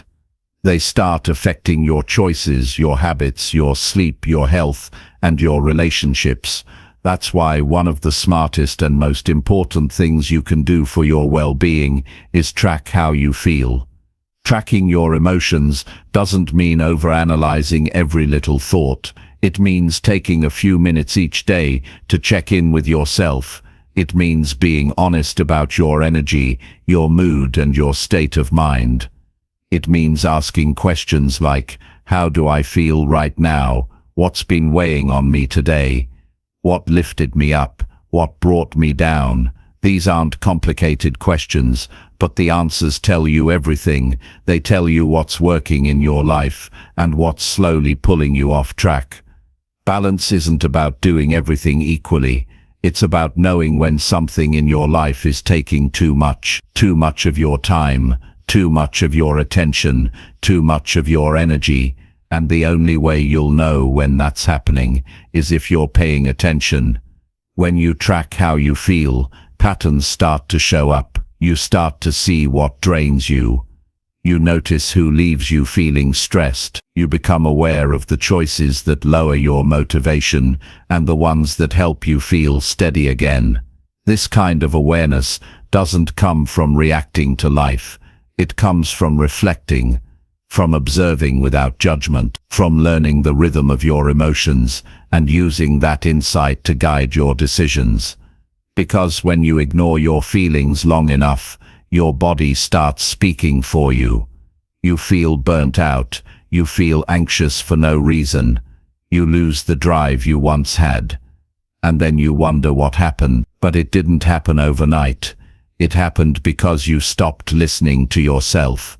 They start affecting your choices, your habits, your sleep, your health, and your relationships. That's why one of the smartest and most important things you can do for your well-being is track how you feel. Tracking your emotions doesn't mean overanalyzing every little thought. It means taking a few minutes each day to check in with yourself. It means being honest about your energy, your mood, and your state of mind. It means asking questions like, how do I feel right now? What's been weighing on me today? What lifted me up? What brought me down? These aren't complicated questions, but the answers tell you everything. They tell you what's working in your life and what's slowly pulling you off track. Balance isn't about doing everything equally. It's about knowing when something in your life is taking too much of your time, too much of your attention, too much of your energy, And the only way you'll know when that's happening is if you're paying attention. When you track how you feel, patterns start to show up. You start to see what drains you. You notice who leaves you feeling stressed. You become aware of the choices that lower your motivation and the ones that help you feel steady again. This kind of awareness doesn't come from reacting to life. It comes from reflecting, from observing without judgment, from learning the rhythm of your emotions and using that insight to guide your decisions. Because when you ignore your feelings long enough, your body starts speaking for you. You feel burnt out. You feel anxious for no reason. You lose the drive you once had. And then you wonder what happened. But it didn't happen overnight. It happened because you stopped listening to yourself.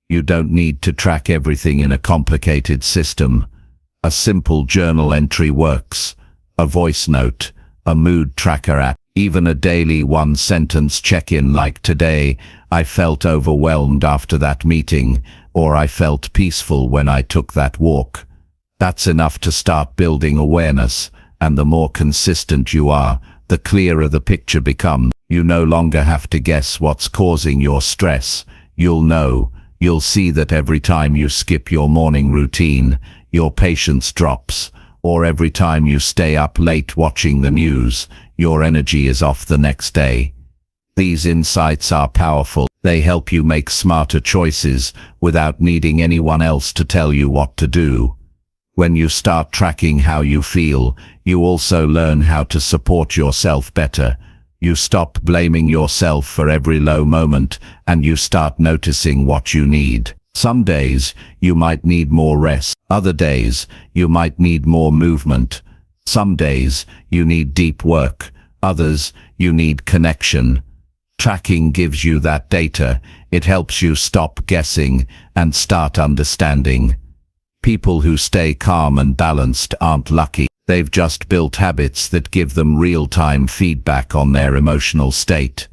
You don't need to track everything in a complicated system. A simple journal entry works. A voice note, a mood tracker app, even a daily one-sentence check-in like today, I felt overwhelmed after that meeting, or I felt peaceful when I took that walk. That's enough to start building awareness, and the more consistent you are, the clearer the picture becomes. You no longer have to guess what's causing your stress. You'll know. You'll see that every time you skip your morning routine, your patience drops, or every time you stay up late watching the news, your energy is off the next day. These insights are powerful. They help you make smarter choices without needing anyone else to tell you what to do. When you start tracking how you feel, you also learn how to support yourself better. You stop blaming yourself for every low moment, and you start noticing what you need. Some days, you might need more rest. Other days, you might need more movement. Some days, you need deep work. Others, you need connection. Tracking gives you that data. It helps you stop guessing and start understanding. People who stay calm and balanced aren't lucky. They've just built habits that give them real-time feedback on their emotional state.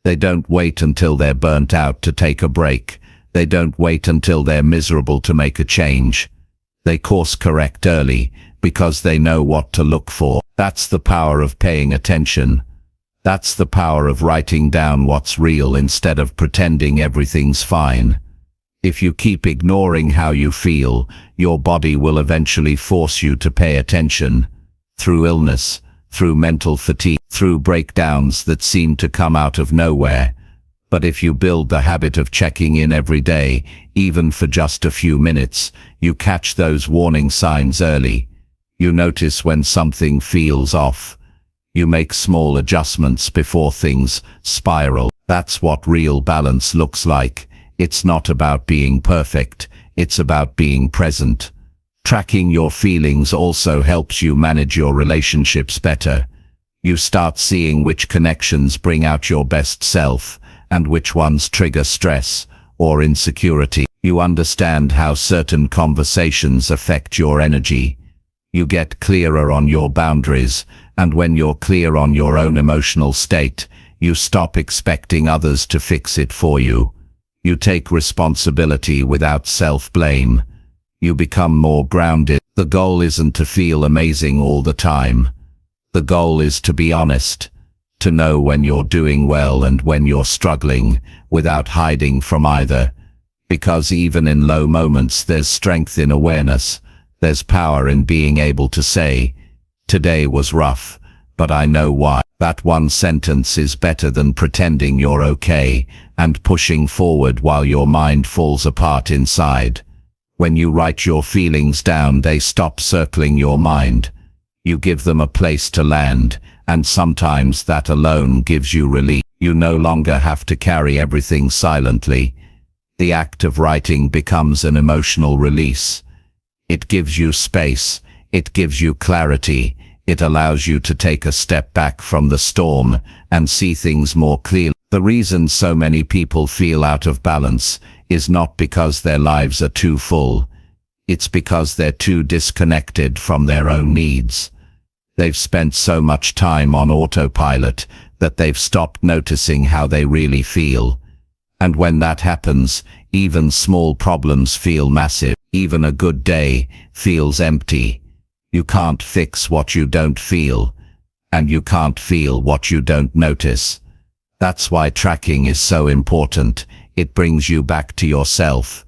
They don't wait until they're burnt out to take a break. They don't wait until they're miserable to make a change. They course correct early because they know what to look for. That's the power of paying attention. That's the power of writing down what's real instead of pretending everything's fine. If you keep ignoring how you feel, your body will eventually force you to pay attention. Through illness, through mental fatigue, through breakdowns that seem to come out of nowhere. But if you build the habit of checking in every day, even for just a few minutes, you catch those warning signs early. You notice when something feels off. You make small adjustments before things spiral. That's what real balance looks like. It's not about being perfect, it's about being present. Tracking your feelings also helps you manage your relationships better. You start seeing which connections bring out your best self, and which ones trigger stress or insecurity. You understand how certain conversations affect your energy. You get clearer on your boundaries, and when you're clear on your own emotional state, you stop expecting others to fix it for you. You take responsibility without self-blame. You become more grounded. The goal isn't to feel amazing all the time. The goal is to be honest, to know when you're doing well and when you're struggling, without hiding from either. Because even in low moments there's strength in awareness. There's power in being able to say, "Today was rough, but I know why." That one sentence is better than pretending you're okay and pushing forward while your mind falls apart inside. When you write your feelings down, they stop circling your mind. You give them a place to land, and sometimes that alone gives you relief. You no longer have to carry everything silently. The act of writing becomes an emotional release. It gives you space. It gives you clarity. It allows you to take a step back from the storm and see things more clearly. The reason so many people feel out of balance is not because their lives are too full. It's because they're too disconnected from their own needs. They've spent so much time on autopilot that they've stopped noticing how they really feel. And when that happens, even small problems feel massive. Even a good day feels empty. You can't fix what you don't feel, and you can't feel what you don't notice. That's why tracking is so important. It brings you back to yourself.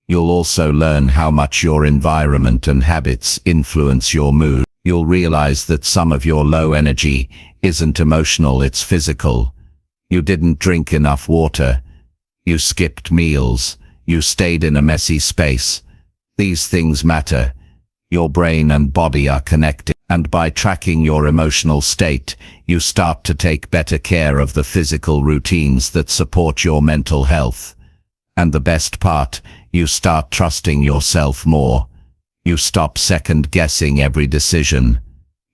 You'll also learn how much your environment and habits influence your mood. You'll realize that some of your low energy isn't emotional, it's physical. You didn't drink enough water. You skipped meals. You stayed in a messy space. These things matter. Your brain and body are connected, and by tracking your emotional state, you start to take better care of the physical routines that support your mental health. And the best part, you start trusting yourself more. You stop second-guessing every decision.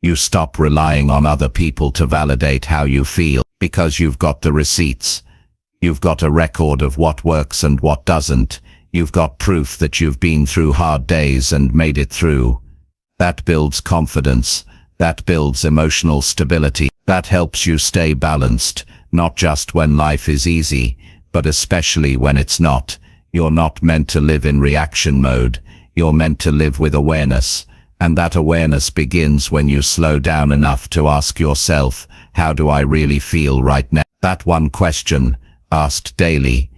You stop relying on other people to validate how you feel, because you've got the receipts. You've got a record of what works and what doesn't. You've got proof that you've been through hard days and made it through. That builds confidence. That builds emotional stability. That helps you stay balanced, not just when life is easy, but especially when it's not. You're not meant to live in reaction mode. You're meant to live with awareness. And that awareness begins when you slow down enough to ask yourself, how do I really feel right now? That one question, asked daily,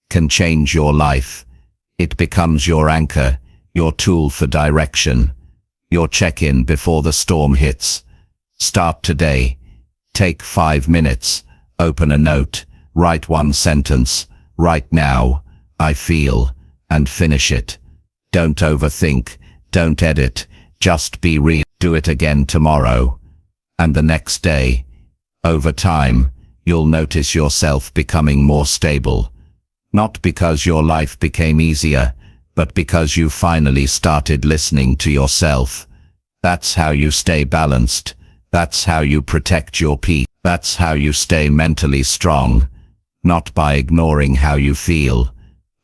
can change your life. It becomes your anchor, your tool for direction, your check-in before the storm hits. Start today. Take 5 minutes. Open a note. Write one sentence. Right now, I feel, and finish it. Don't overthink. Don't edit. Just be real. Do it again tomorrow. And the next day. Over time, you'll notice yourself becoming more stable. Not because your life became easier, but because you finally started listening to yourself. That's how you stay balanced. That's how you protect your peace. That's how you stay mentally strong. Not by ignoring how you feel,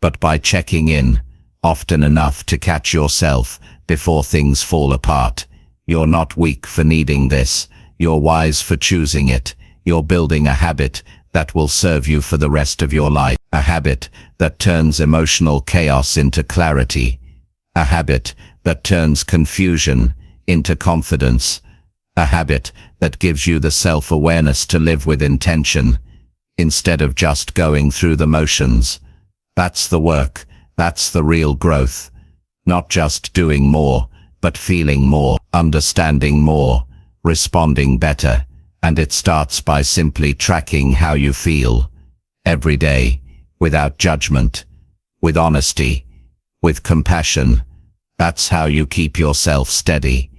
but by checking in, often enough to catch yourself before things fall apart. You're not weak for needing this. You're wise for choosing it. You're building a habit that will serve you for the rest of your life. A habit that turns emotional chaos into clarity. A habit that turns confusion into confidence. A habit that gives you the self-awareness to live with intention, instead of just going through the motions. That's the work. That's the real growth. Not just doing more, but feeling more, understanding more, responding better. And it starts by simply tracking how you feel. Every day, without judgment, with honesty, with compassion. That's how you keep yourself steady.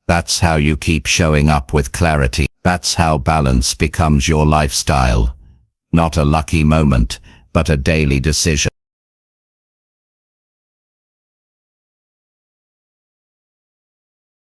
That's how you keep showing up with clarity. That's how balance becomes your lifestyle. Not a lucky moment, but a daily decision.